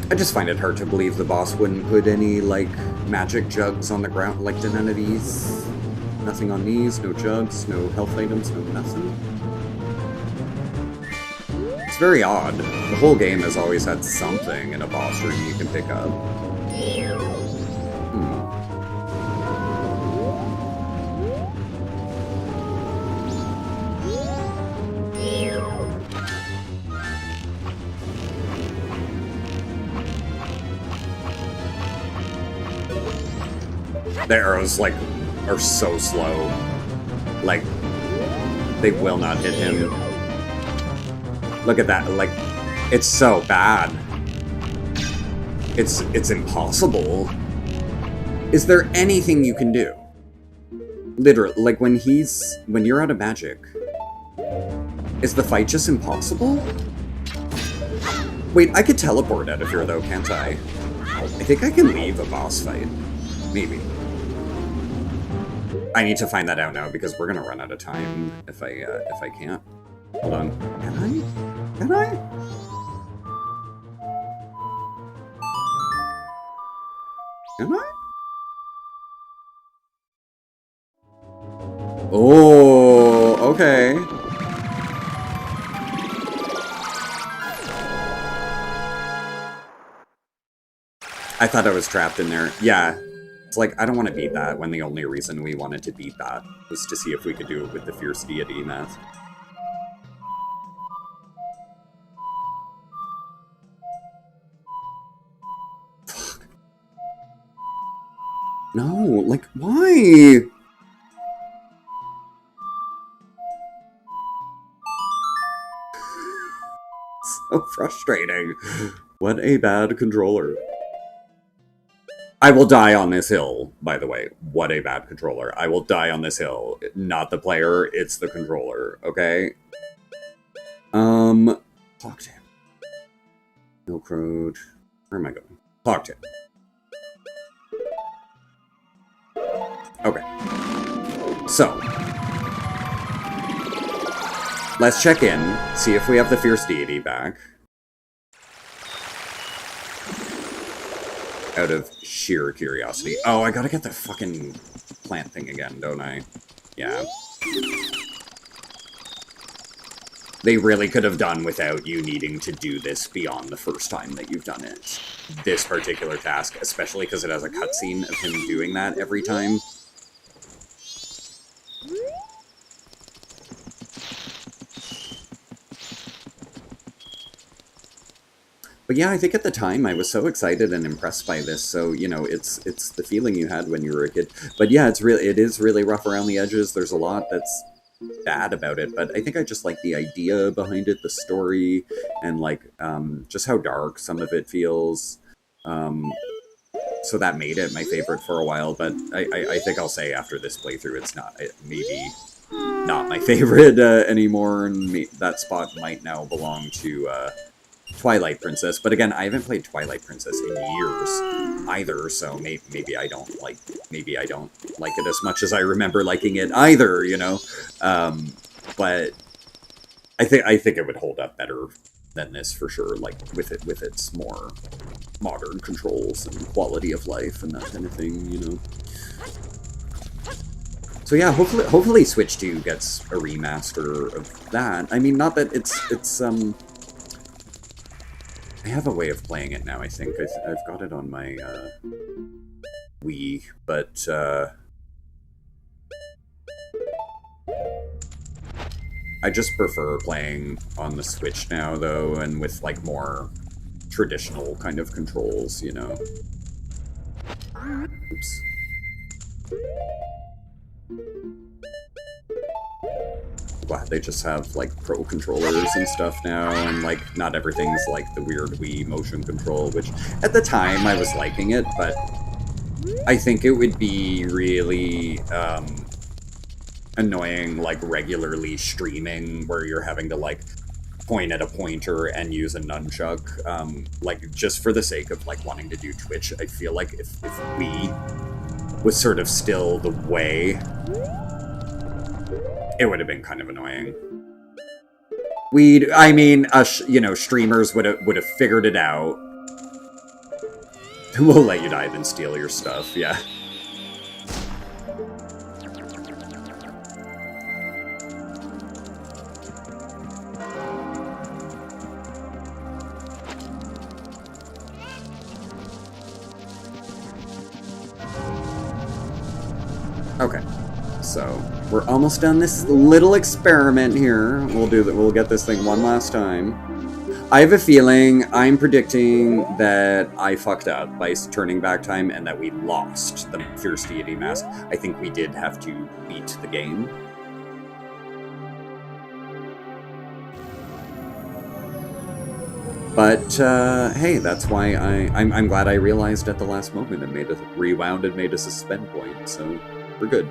I just find it hard to believe the boss wouldn't put any, like, magic jugs on the ground. Like, did none of these? Nothing on these, no jugs, no health items, no nothing. It's very odd. The whole game has always had something in a boss room you can pick up. The arrows, like, are so slow. Like, they will not hit him. Look at that, like, it's so bad. It's impossible. Is there anything you can do? Literally, like, when you're out of magic, is the fight just impossible? Wait, I could teleport out of here though, can't I? I think I can leave a boss fight. Maybe. I need to find that out now because we're gonna run out of time if I can't. Hold on. Can I? Can I? Can I? Oh, okay. I thought I was trapped in there. Yeah. It's like, I don't want to beat that when the only reason we wanted to beat that was to see if we could do it with the Fierce Deity math. Fuck. No, like, why? So frustrating. What a bad controller. I will die on this hill, by the way. What a bad controller. I will die on this hill. Not the player, it's the controller, okay? Talk to him. Milk Road. Where am I going? Talk to him. Okay. So. Let's check in, see if we have the Fierce Deity back. Out of sheer curiosity. Oh, I gotta get the fucking plant thing again, don't I? Yeah. They really could have done without you needing to do this beyond the first time that you've done it. This particular task, especially because it has a cutscene of him doing that every time. But yeah, I think at the time I was so excited and impressed by this. So, you know, it's the feeling you had when you were a kid. But yeah, it is really rough around the edges. There's a lot that's bad about it, but I think I just like the idea behind it, the story, and like just how dark some of it feels. So that made it my favorite for a while. But I think I'll say after this playthrough, it's not maybe not my favorite anymore, and that spot might now belong to Twilight Princess. But again, I haven't played Twilight Princess in years either, so maybe I don't like it as much as I remember liking it either, you know. But I think it would hold up better than this for sure, like with its more modern controls and quality of life and that kind of thing, you know. So yeah, hopefully Switch 2 gets a remaster of that. I mean, not that it's I have a way of playing it now, I think. I've got it on my Wii, but I just prefer playing on the Switch now, though, and with, like, more traditional kind of controls, you know. Oops. Glad they just have, like, pro controllers and stuff now, and, like, not everything's like the weird Wii motion control, which, at the time, I was liking it, but I think it would be really, annoying, like, regularly streaming, where you're having to, like, point at a pointer and use a nunchuck, like, just for the sake of, like, wanting to do Twitch. I feel like if Wii was sort of still the way, it would have been kind of annoying. I mean, you know, streamers would have figured it out. We'll let you dive and steal your stuff, yeah. Okay, so we're almost done this little experiment here. We'll get this thing one last time. I have a feeling, I'm predicting that I fucked up by turning back time and that we lost the Fierce Deity Mask. I think we did have to beat the game. But, hey, that's why I'm glad I realized at the last moment and rewound and made a suspend point, so we're good.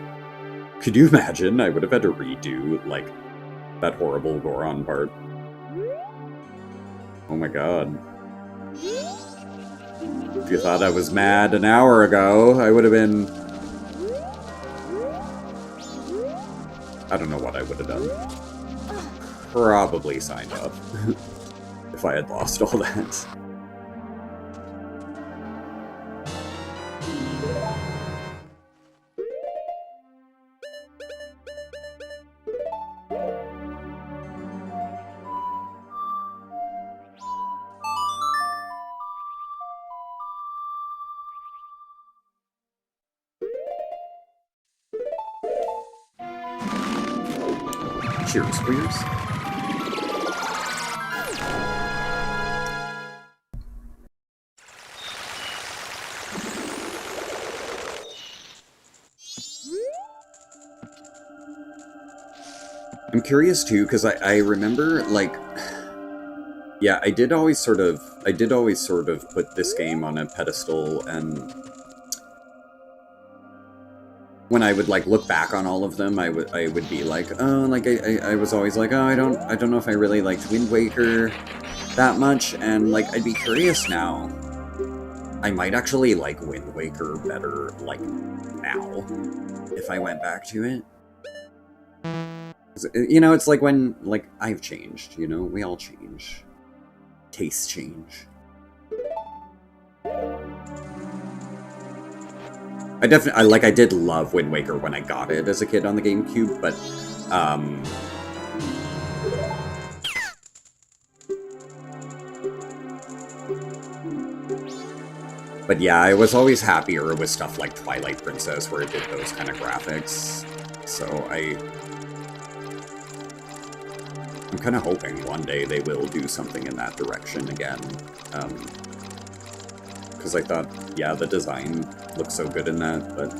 Could you imagine? I would have had to redo, like, that horrible Goron part. Oh my god. If you thought I was mad an hour ago, I would have been... I don't know what I would have done. Probably signed up. If I had lost all that. Cheers, queers. I'm curious too, because I remember, like, yeah, I did always sort of put this game on a pedestal, and when I would like look back on all of them, I would be like, oh, like I was always like, oh, I don't know if I really liked Wind Waker that much, and like I'd be curious now. I might actually like Wind Waker better like now if I went back to it. You know, it's like when like I've changed. You know, we all change. Tastes change. I did love Wind Waker when I got it as a kid on the GameCube, but, but yeah, I was always happier with stuff like Twilight Princess, where it did those kind of graphics, so I'm kind of hoping one day they will do something in that direction again, because I thought, yeah, the design looks so good in that, but...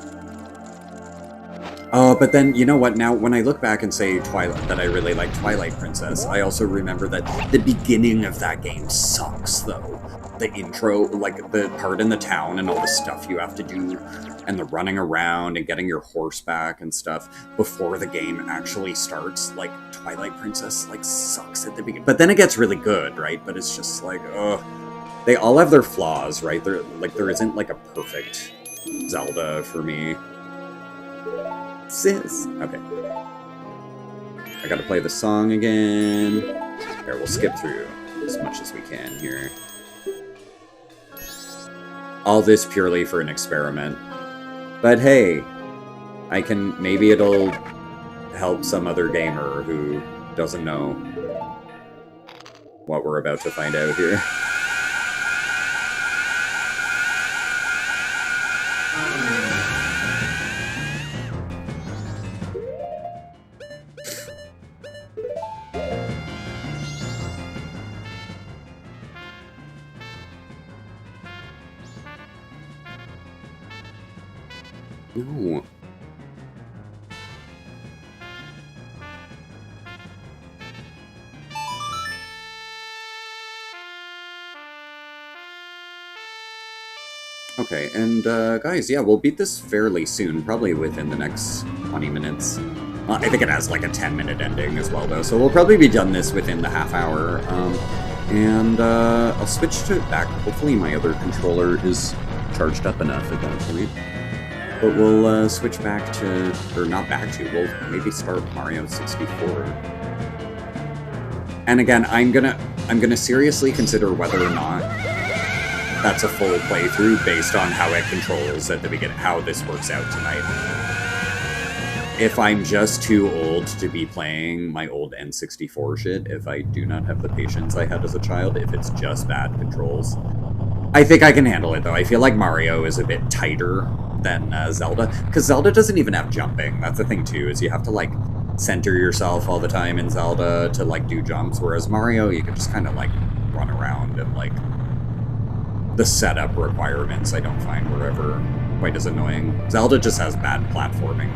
Oh, but then, you know what, now, when I look back and say that I really like Twilight Princess, I also remember that the beginning of that game sucks, though. The intro, like, the part in the town and all the stuff you have to do, and the running around and getting your horse back and stuff before the game actually starts, like, Twilight Princess, like, sucks at the beginning. But then it gets really good, right? But it's just like, ugh. They all have their flaws, right? There isn't, like, a perfect Zelda for me. Sis! Okay. I gotta play the song again. Here, we'll skip through as much as we can here. All this purely for an experiment. But hey, maybe it'll help some other gamer who doesn't know what we're about to find out here. No. Okay, and guys, yeah, we'll beat this fairly soon, probably within the next 20 minutes. I think it has like a 10-minute ending as well, though, so we'll probably be done this within the half hour. And I'll switch to it back. Hopefully my other controller is charged up enough at that point. But we'll switch back to, or not back to, we'll maybe start Mario 64. And again, I'm gonna seriously consider whether or not that's a full playthrough based on how it controls at the beginning, how this works out tonight. If I'm just too old to be playing my old N64 shit, if I do not have the patience I had as a child, if it's just bad controls, I think I can handle it, though. I feel like Mario is a bit tighter than Zelda, because Zelda doesn't even have jumping. That's the thing, too, is you have to, like, center yourself all the time in Zelda to, like, do jumps, whereas Mario, you can just kind of, like, run around and, like, the setup requirements I don't find were ever quite as annoying. Zelda just has bad platforming.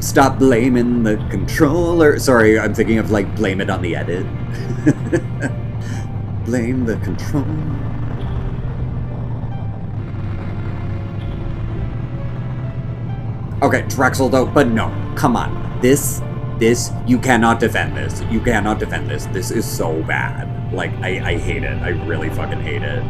Stop blaming the controller. Sorry, I'm thinking of, like, blame it on the edit. Blame the controller. Okay, Drexel, though, but no, come on. This, you cannot defend this. You cannot defend this. This is so bad. Like, I hate it. I really fucking hate it.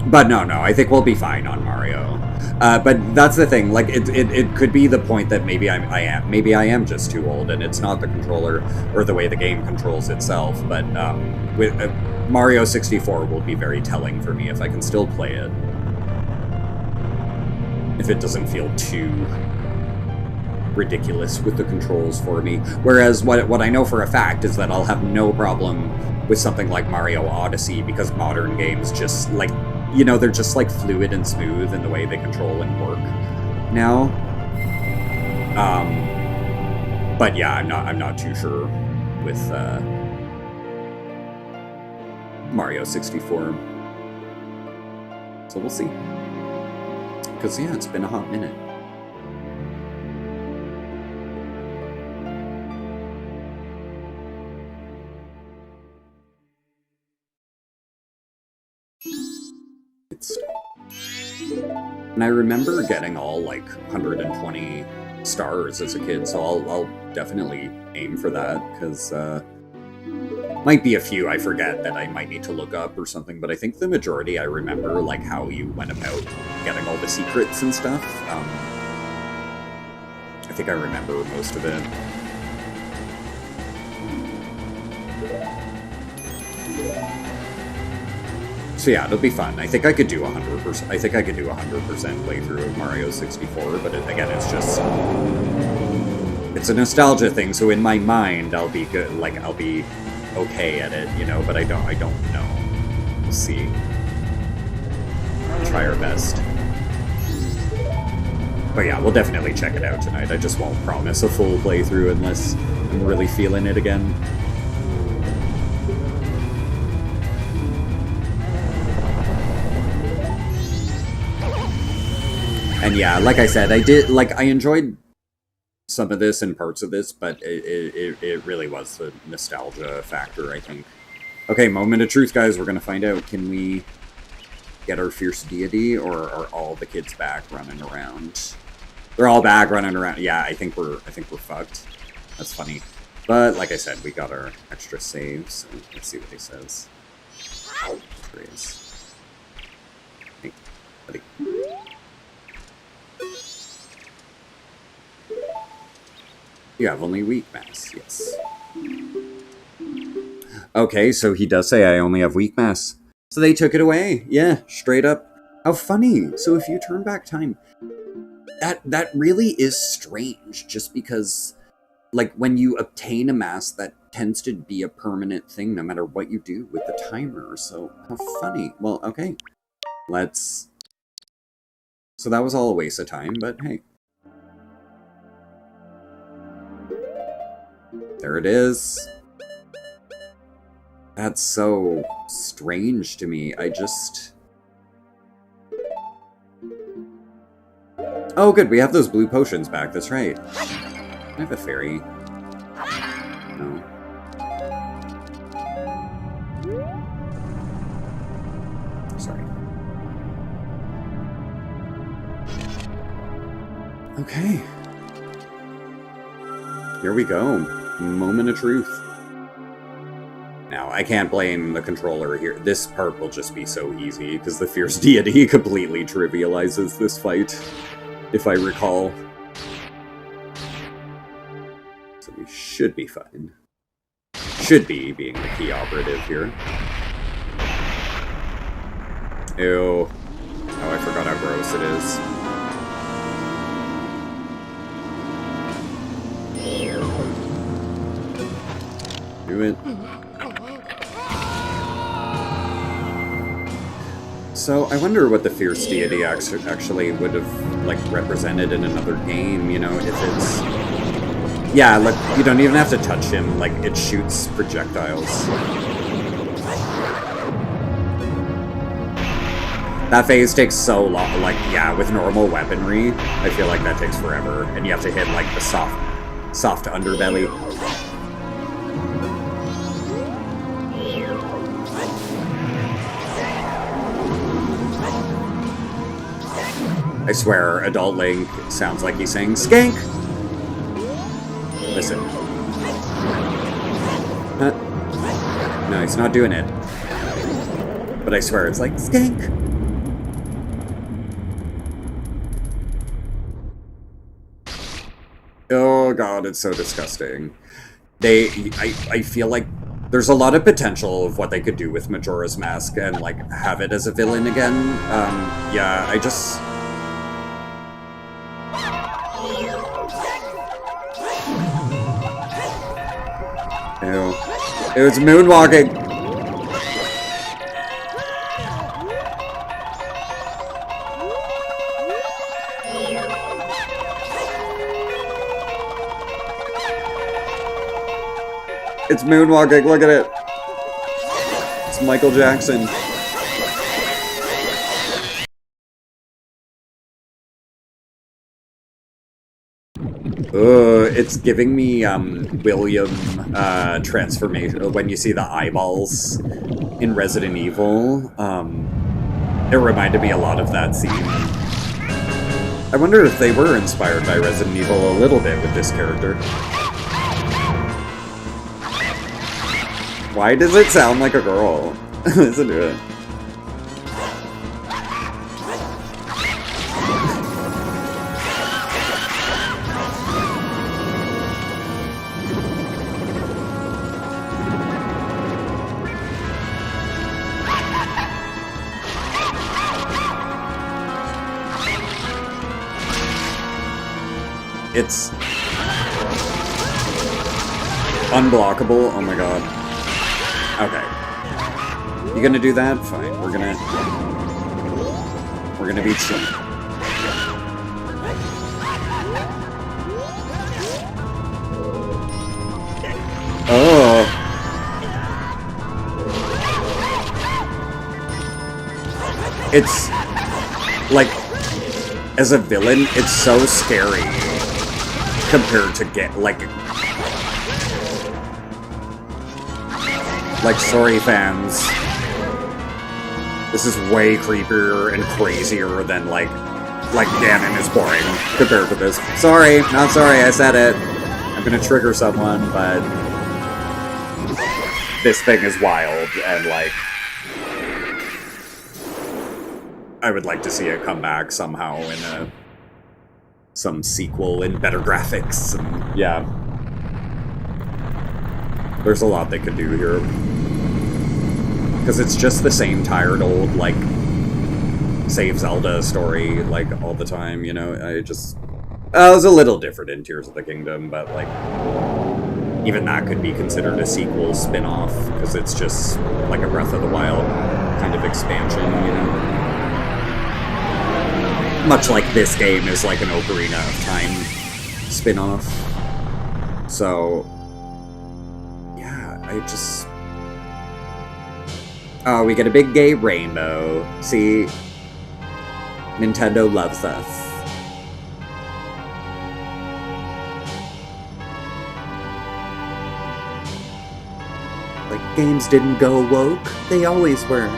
But no, I think we'll be fine on Mario. But that's the thing, like, it could be the point that maybe I am just too old, and it's not the controller or the way the game controls itself, but with Mario 64 will be very telling for me if I can still play it. If it doesn't feel too ridiculous with the controls for me. Whereas what I know for a fact is that I'll have no problem with something like Mario Odyssey, because modern games just, like, you know, they're just, like, fluid and smooth in the way they control and work now. But yeah, I'm not too sure with Mario 64. So we'll see. Because, yeah, it's been a hot minute. It's... And I remember getting all, like, 120 stars as a kid, so I'll definitely aim for that, because, might be a few I forget that I might need to look up or something, but I think the majority I remember, like, how you went about getting all the secrets and stuff. I think I remember most of it. So yeah, it'll be fun. I think I could do 100%. I think I could do 100% playthrough of Mario 64, but again, it's just... It's a nostalgia thing, so in my mind, I'll be good. Like, I'll be okay at it, you know, but I don't know. We'll see. Try our best. But yeah, we'll definitely check it out tonight. I just won't promise a full playthrough unless I'm really feeling it again. And yeah, like I said, I enjoyed some of this and parts of this, but it really was the nostalgia factor, I think. Okay, moment of truth, guys. We're gonna find out. Can we get our fierce deity, or are all the kids back running around? They're all back running around. Yeah, I think we're fucked. That's funny. But like I said, we got our extra saves. So let's see what he says. There he is. Hey, buddy. You have only weak mass, yes. Okay, so he does say I only have weak mass. So they took it away. Yeah, straight up. How funny. So if you turn back time, that really is strange, just because, like, when you obtain a mass, that tends to be a permanent thing no matter what you do with the timer. So how funny. Well, okay. Let's... So that was all a waste of time, but hey. There it is. That's so strange to me. I just... Oh, good. We have those blue potions back. That's right. I have a fairy. No. Sorry. Okay. Here we go. Moment of truth. Now, I can't blame the controller here. This part will just be so easy, because the fierce deity completely trivializes this fight, if I recall. So we should be fine. Should be, being the key operative here. Ew. Oh, I forgot how gross it is. Do it. So, I wonder what the fierce deity actually would have, like, represented in another game, you know, if it's... Yeah, like, you don't even have to touch him, like, it shoots projectiles. That phase takes so long, like, yeah, with normal weaponry, I feel like that takes forever, and you have to hit, like, the soft underbelly. I swear, Adult Link sounds like he's saying, "Skank!" Listen. No, he's not doing it. But I swear, it's like, "Skank!" Oh god, it's so disgusting. I feel like there's a lot of potential of what they could do with Majora's Mask and, like, have it as a villain again. Yeah, I just... Ew. It was moonwalking! It's moonwalking, look at it! It's Michael Jackson. it's giving me William transformation when you see the eyeballs in Resident Evil. It reminded me a lot of that scene. I wonder if they were inspired by Resident Evil a little bit with this character. Why does it sound like a girl? Listen to it. It's unblockable. Oh my god. Okay. You gonna do that? Fine. We're gonna be chill. Oh. It's like, as a villain, it's so scary compared to like, sorry fans, this is way creepier and crazier than like Ganon is boring compared to this. Sorry, not sorry, I said it. I'm gonna trigger someone, but this thing is wild, and like, I would like to see it come back somehow in some sequel in better graphics, and yeah. There's a lot they could do here. Because it's just the same tired old, like, save Zelda story, like, all the time, you know? It was a little different in Tears of the Kingdom, but, like, even that could be considered a sequel spin-off, because it's just, like, a Breath of the Wild kind of expansion, you know? Much like this game is like an Ocarina of Time spin-off. So, yeah, oh, we get a big gay rainbow. See? Nintendo loves us. Like, games didn't go woke. They always were.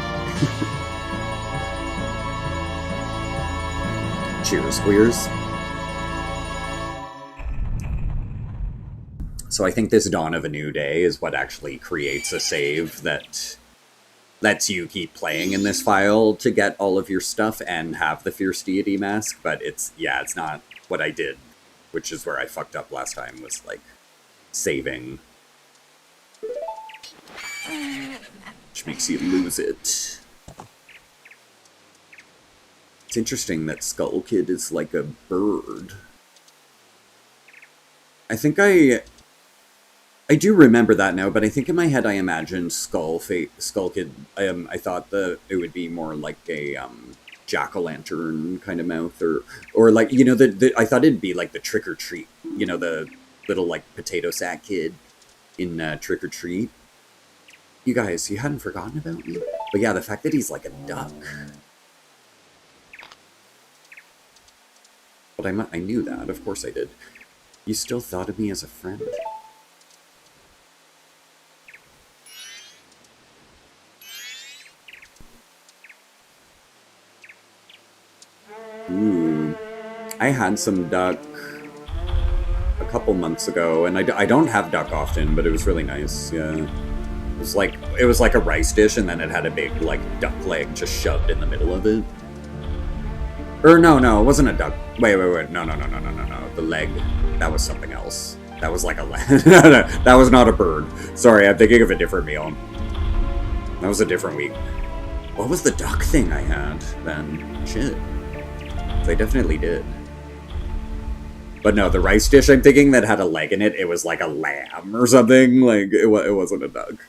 Cheers, queers. So I think this Dawn of a New Day is what actually creates a save that lets you keep playing in this file to get all of your stuff and have the Fierce Deity mask, but it's not what I did, which is where I fucked up last time, was like saving, which makes you lose it. It's interesting that Skull Kid is like a bird. I think I do remember that now, but I think in my head I imagined Skull Kid. I thought that it would be more like a jack-o'-lantern kind of mouth, or like, you know, I thought it'd be like the Trick or Treat, you know, the little like potato sack kid in Trick or Treat. You guys, you hadn't forgotten about me, but yeah, the fact that he's like a duck. But I knew that, of course I did. You still thought of me as a friend? Ooh. I had some duck a couple months ago, and I don't have duck often, but it was really nice, yeah. It was like a rice dish, and then it had a big, like, duck leg just shoved in the middle of it. Or no, it wasn't a duck. Wait, no. The leg, that was something else. That was like a leg. No, that was not a bird. Sorry, I'm thinking of a different meal. That was a different week. What was the duck thing I had then? Shit. They definitely did. But no, the rice dish I'm thinking that had a leg in it, it was like a lamb or something. Like, it wasn't a duck.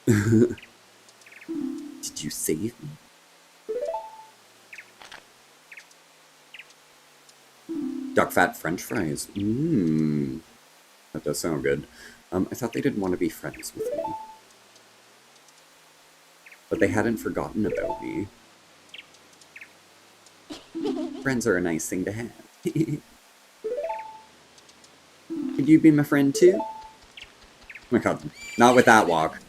Did you save me? Duck fat French fries. Mmm. That does sound good. I thought they didn't want to be friends with me. But they hadn't forgotten about me. Friends are a nice thing to have. Could you be my friend too? Oh my god, not with that walk.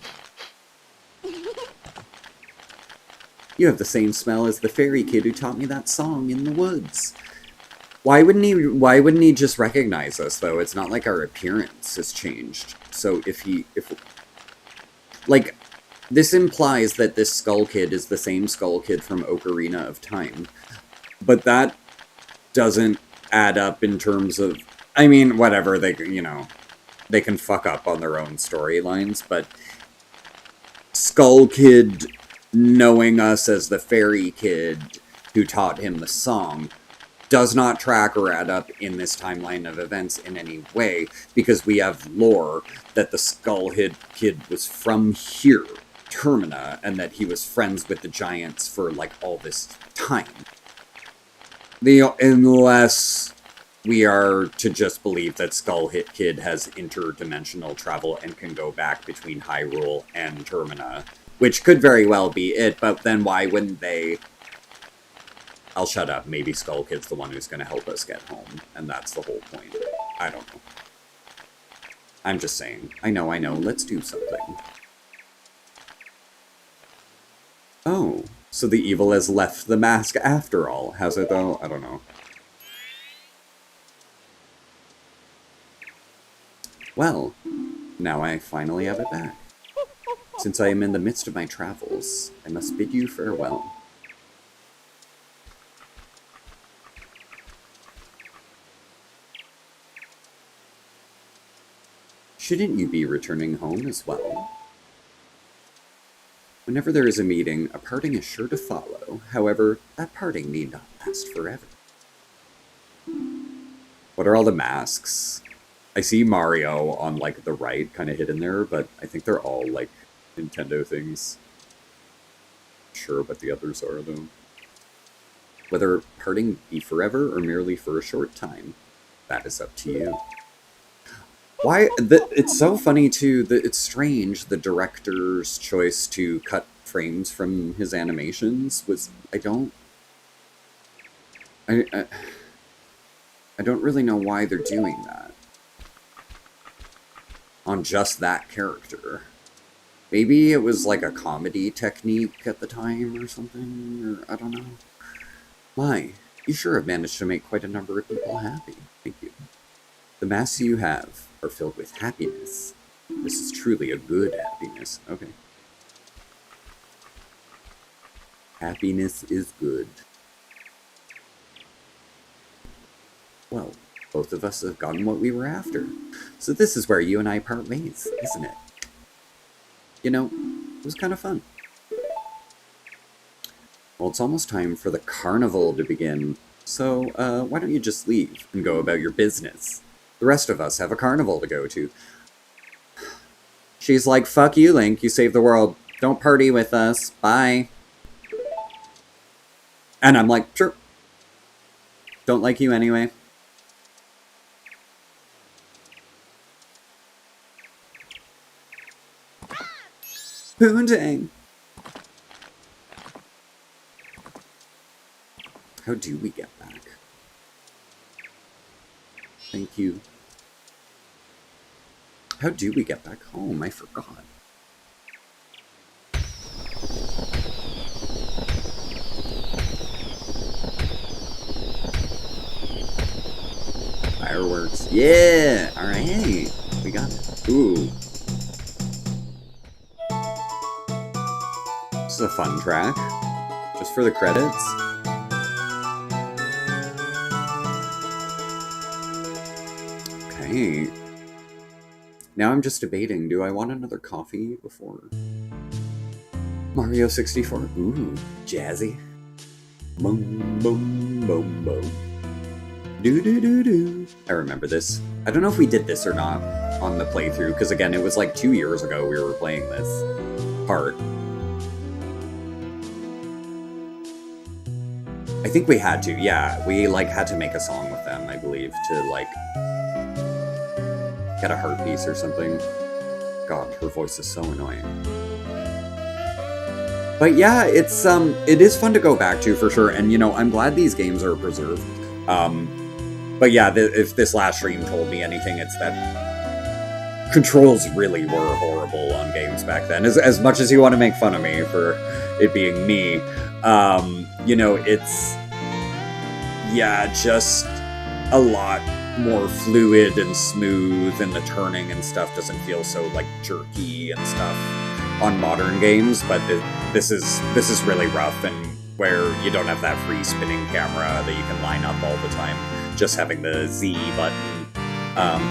You have the same smell as the fairy kid who taught me that song in the woods. Why wouldn't he just recognize us, though? It's not like our appearance has changed. So like, this implies that this Skull Kid is the same Skull Kid from Ocarina of Time. But that doesn't add up in terms of, I mean, whatever, they can fuck up on their own storylines, but Skull Kid knowing us as the fairy kid who taught him the song does not track or add up in this timeline of events in any way, because we have lore that the Skull Kid was from here, Termina, and that he was friends with the giants for, like, all this time. Unless we are to just believe that Skull Kid has interdimensional travel and can go back between Hyrule and Termina, which could very well be it, but then why wouldn't they... I'll shut up. Maybe Skull Kid's the one who's going to help us get home, and that's the whole point. I don't know. I'm just saying. I know, let's do something. Oh, so the evil has left the mask after all. Has it, though? I don't know. Well, now I finally have it back. Since I am in the midst of my travels, I must bid you farewell. Shouldn't you be returning home as well? Whenever there is a meeting, a parting is sure to follow. However, that parting need not last forever. What are all the masks? I see Mario on, like, the right, kind of hidden there, but I think they're all, like, Nintendo things. Not sure what the others are, though. Whether parting be forever or merely for a short time, that is up to you. Why? It's so funny, too. It's strange, the director's choice to cut frames from his animations was... I don't really know why they're doing that. On just that character. Maybe it was like a comedy technique at the time or something, or I don't know. My, you sure have managed to make quite a number of people happy. Thank you. The masks you have are filled with happiness. This is truly a good happiness. Okay. Happiness is good. Well, both of us have gotten what we were after. So this is where you and I part ways, isn't it? You know, it was kind of fun. Well, it's almost time for the carnival to begin. So, why don't you just leave and go about your business? The rest of us have a carnival to go to. She's like, fuck you, Link. You saved the world. Don't party with us. Bye. And I'm like, sure. Don't like you anyway. Poontang. How do we get back? Thank you. How do we get back home? I forgot. Fireworks. Yeah! Alright. We got it. Ooh. This is a fun track. Just for the credits. Okay. Now I'm just debating, do I want another coffee before? Mario 64? Ooh, jazzy. Boom, boom, boom, boom. Do. I remember this. I don't know if we did this or not on the playthrough, because again, it was like 2 years ago we were playing this part. I think we had to, yeah. We, like, had to make a song with them, I believe, to, like... get a heart piece or something. God, her voice is so annoying. But yeah, it is fun to go back to for sure, and you know, I'm glad these games are preserved. But yeah, if this last stream told me anything, it's that controls really were horrible on games back then. As much as you want to make fun of me for it being me, you know, it's, yeah, just a lot more fluid and smooth, and the turning and stuff doesn't feel so like jerky and stuff on modern games. But this is really rough, and where you don't have that free spinning camera that you can line up all the time. Just having the Z button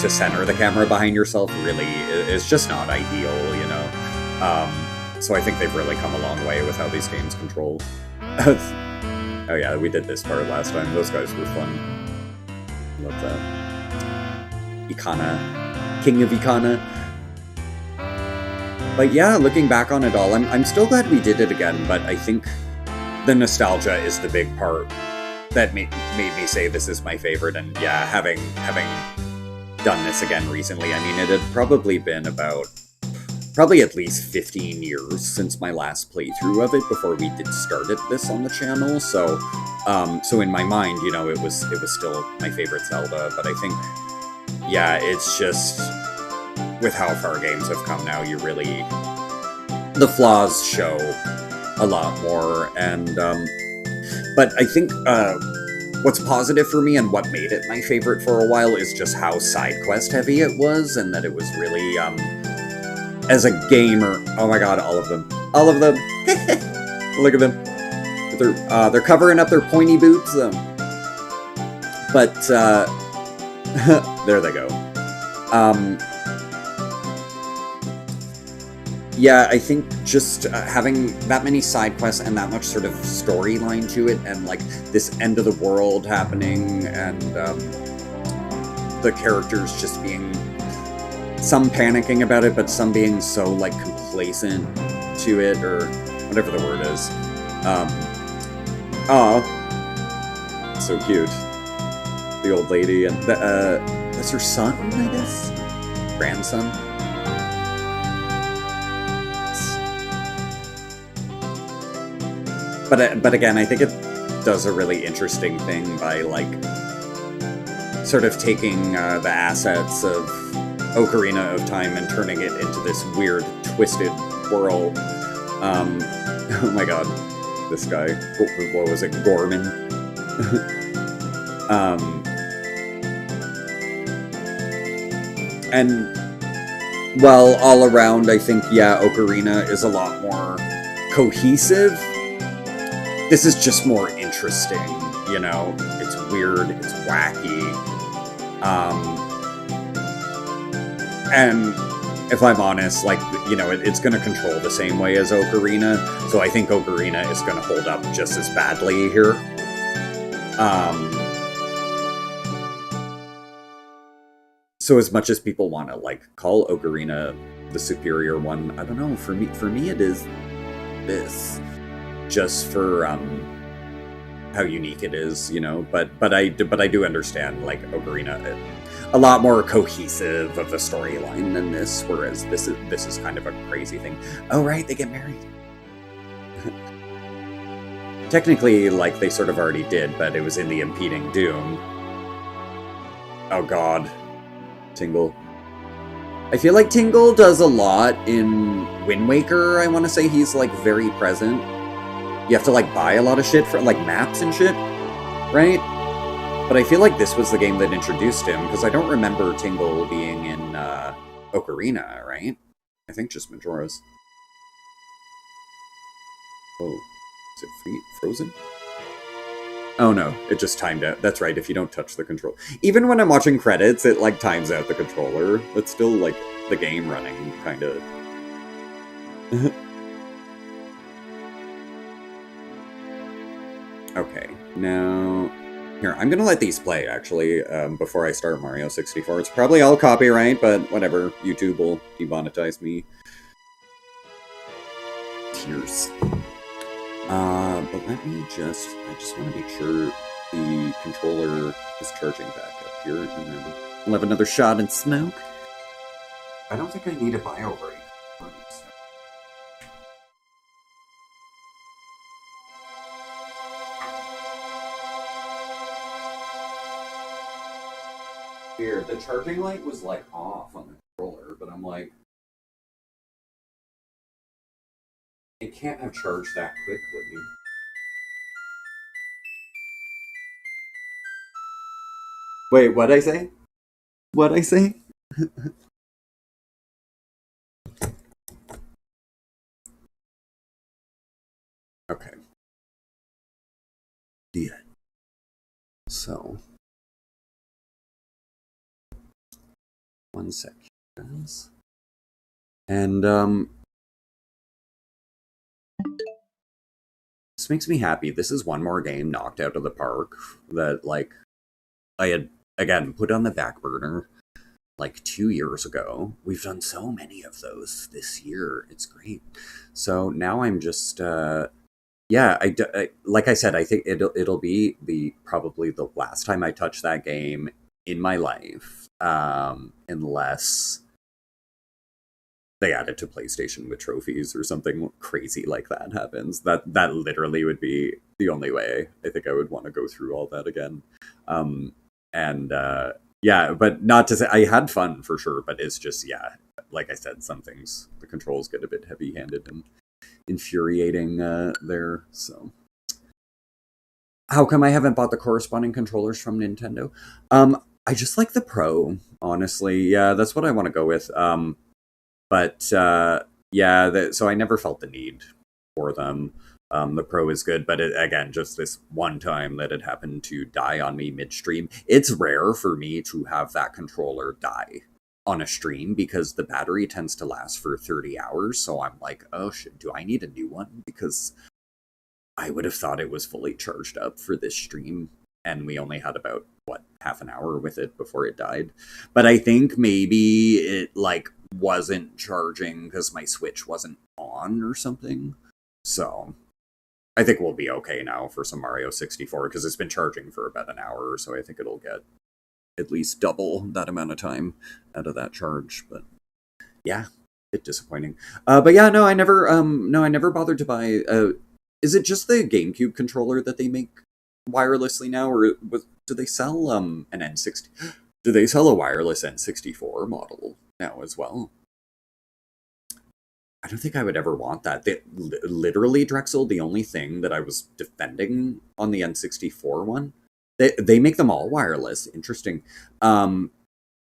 to center the camera behind yourself really is just not ideal, you know. So I think they've really come a long way with how these games control. Oh yeah, we did this part last time. Those guys were fun. Love that. Ikana. King of Ikana. But yeah, looking back on it all, I'm still glad we did it again, but I think the nostalgia is the big part that made me say this is my favorite. And yeah, having done this again recently, I mean, it had probably been probably at least 15 years since my last playthrough of it before we did started this on the channel. So so in my mind, you know, it was still my favorite Zelda. But I think, yeah, it's just with how far games have come now, you really, the flaws show a lot more. And but I think what's positive for me and what made it my favorite for a while is just how side quest heavy it was, and that it was really as a gamer, oh my god, all of them look at them, they're covering up their pointy boots, but there they go. Yeah, I think just having that many side quests and that much sort of storyline to it, and like this end of the world happening, and the characters just being, some panicking about it, but some being so like complacent to it, or whatever the word is. So cute. The old lady, and that's her son, I guess? Grandson? But again, I think it does a really interesting thing by, like, sort of taking the assets of Ocarina of Time and turning it into this weird, twisted world. Oh my god, this guy. What was it? Gorman? And, well, all around, I think, yeah, Ocarina is a lot more cohesive. This is just more interesting, you know? It's weird, it's wacky. And if I'm honest, like, you know, it's going to control the same way as Ocarina, so I think Ocarina is going to hold up just as badly here. So as much as people want to, like, call Ocarina the superior one, I don't know, for me it is this. Just for how unique it is, you know, but I do understand, like, Ocarina, a lot more cohesive of a storyline than this, whereas this is kind of a crazy thing. Oh right, they get married. Technically, like, they sort of already did, but it was in the impeding doom. Oh god, Tingle. I feel like Tingle does a lot in Wind Waker. I want to say he's, like, very present. You have to, like, buy a lot of shit for, like, maps and shit, right? But I feel like this was the game that introduced him, because I don't remember Tingle being in Ocarina, right? I think just Majora's. Oh, is it frozen? Oh no, it just timed out. That's right, if you don't touch the control. Even when I'm watching credits, it, like, times out the controller. That's still, like, the game running, kind of. Okay, now, here, I'm gonna let these play, actually, before I start Mario 64. It's probably all copyright, but whatever, YouTube will demonetize me. Tears. But let me I just want to make sure the controller is charging back up here, and then we'll have another shot and smoke. I don't think I need a bio break. Weird. The charging light was like off on the controller, but I'm like, it can't have charged that quickly. Wait, what'd I say? What'd I say? Okay. Yeah. So, one sec, guys. And this makes me happy. This is one more game knocked out of the park that like I had again put on the back burner like 2 years ago. We've done so many of those this year. It's great. So now I'm just yeah, like I said, I think it'll be the probably the last time I touch that game in my life, unless they add it to PlayStation with trophies or something crazy like that happens. That literally would be the only way I think I would want to go through all that again. And yeah, but not to say I had fun for sure, but it's just yeah, like I said, some things the controls get a bit heavy-handed and infuriating there. So how come I haven't bought the corresponding controllers from Nintendo? I just like the Pro, honestly. Yeah, that's what I want to go with. But yeah, so I never felt the need for them. The Pro is good, but again, just this one time that it happened to die on me midstream. It's rare for me to have that controller die on a stream because the battery tends to last for 30 hours. So I'm like, oh shit, do I need a new one? Because I would have thought it was fully charged up for this stream, and we only had about what half an hour with it before it died. But I think maybe it like wasn't charging because my Switch wasn't on or something. So I think we'll be okay now for some Mario 64 because it's been charging for about an hour, so I think it'll get at least double that amount of time out of that charge. But yeah, a bit disappointing. But yeah, no, I never bothered to buy. Is it just the GameCube controller that they make wirelessly now, or do they sell an N60? Do they sell a wireless N64 model now as well? I don't think I would ever want that. Literally, Drexel, the only thing that I was defending on the N64 one, they make them all wireless. Interesting.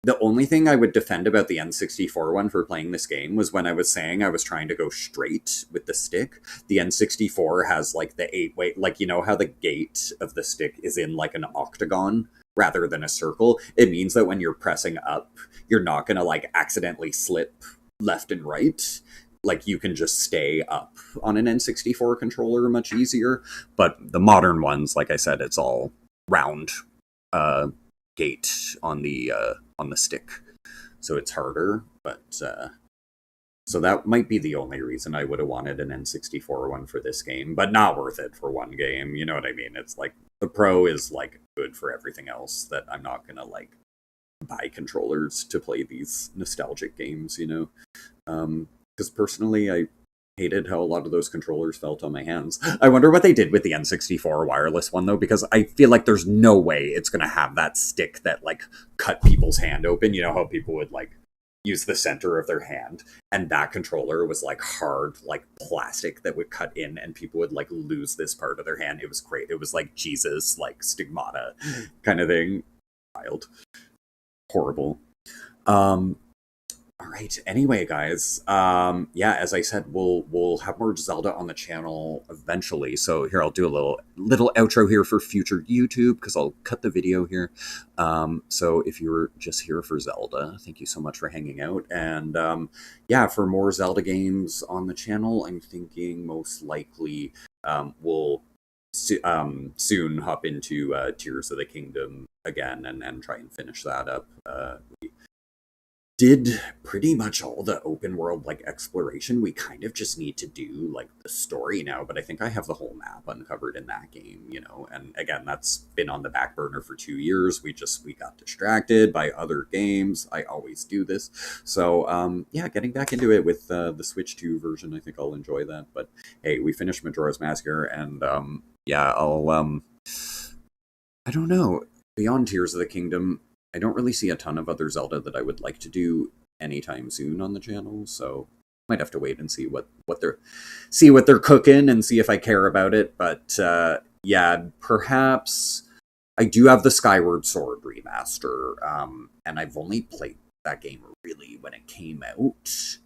The only thing I would defend about the N64 one for playing this game was when I was saying I was trying to go straight with the stick. The N64 has like the 8-way, like you know how the gate of the stick is in like an octagon rather than a circle. It means that when you're pressing up, you're not gonna like accidentally slip left and right. Like you can just stay up on an N64 controller much easier. But the modern ones, like I said, it's all round gate on the stick, so it's harder. But so that might be the only reason I would have wanted an N64 one for this game, but not worth it for one game. You know what I mean? It's like the Pro is like good for everything else that I'm not gonna like buy controllers to play these nostalgic games. You know, because personally I hated how a lot of those controllers felt on my hands. I wonder what they did with the N64 wireless one, though, because I feel like there's no way it's going to have that stick that, like, cut people's hand open. You know how people would, like, use the center of their hand, and that controller was, like, hard, like, plastic that would cut in, and people would, like, lose this part of their hand. It was great. It was, like, Jesus, like, stigmata kind of thing. Wild. Horrible. All right. Anyway, guys, yeah, as I said, we'll have more Zelda on the channel eventually. So here, I'll do a little outro here for future YouTube because I'll cut the video here. So if you were just here for Zelda, thank you so much for hanging out. And yeah, for more Zelda games on the channel, I'm thinking most likely we'll soon hop into Tears of the Kingdom again and try and finish that up. We did pretty much all the open world like exploration. We kind of just need to do like the story now, but I think I have the whole map uncovered in that game, you know. And again, that's been on the back burner for 2 years. We got distracted by other games. I always do this. So yeah, getting back into it with the Switch 2 version, I think I'll enjoy that. But hey, we finished Majora's Mask here, and yeah, I'll I don't know. Beyond Tears of the Kingdom, I don't really see a ton of other Zelda that I would like to do anytime soon on the channel, so might have to wait and see what they're cooking and see if I care about it. But yeah, perhaps I do have the Skyward Sword remaster, and I've only played that game really when it came out.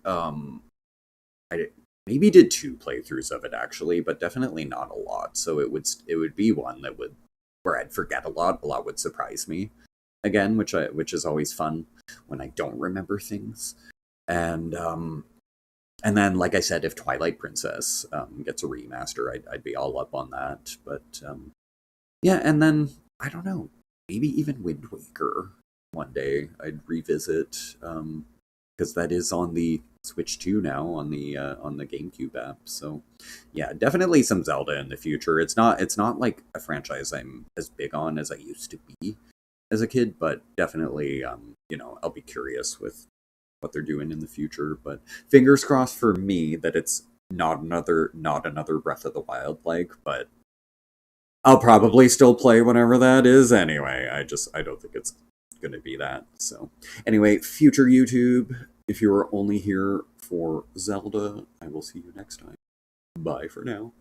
I maybe did 2 playthroughs of it actually, but definitely not a lot. So it would be one that would where I'd forget a lot. A lot would surprise me again, which is always fun when I don't remember things. And then, like I said, if Twilight Princess gets a remaster, I'd be all up on that. But yeah, and then I don't know, maybe even Wind Waker one day I'd revisit, because that is on the Switch 2 now on the GameCube app. So yeah, definitely some Zelda in the future. It's not like a franchise I'm as big on as I used to be as a kid, but definitely I'll be curious with what they're doing in the future. But fingers crossed for me that it's not another Breath of the Wild like, but I'll probably still play whenever that is anyway. I don't think it's gonna be that. So anyway, future YouTube, if you are only here for Zelda, I will see you next time. Bye for now.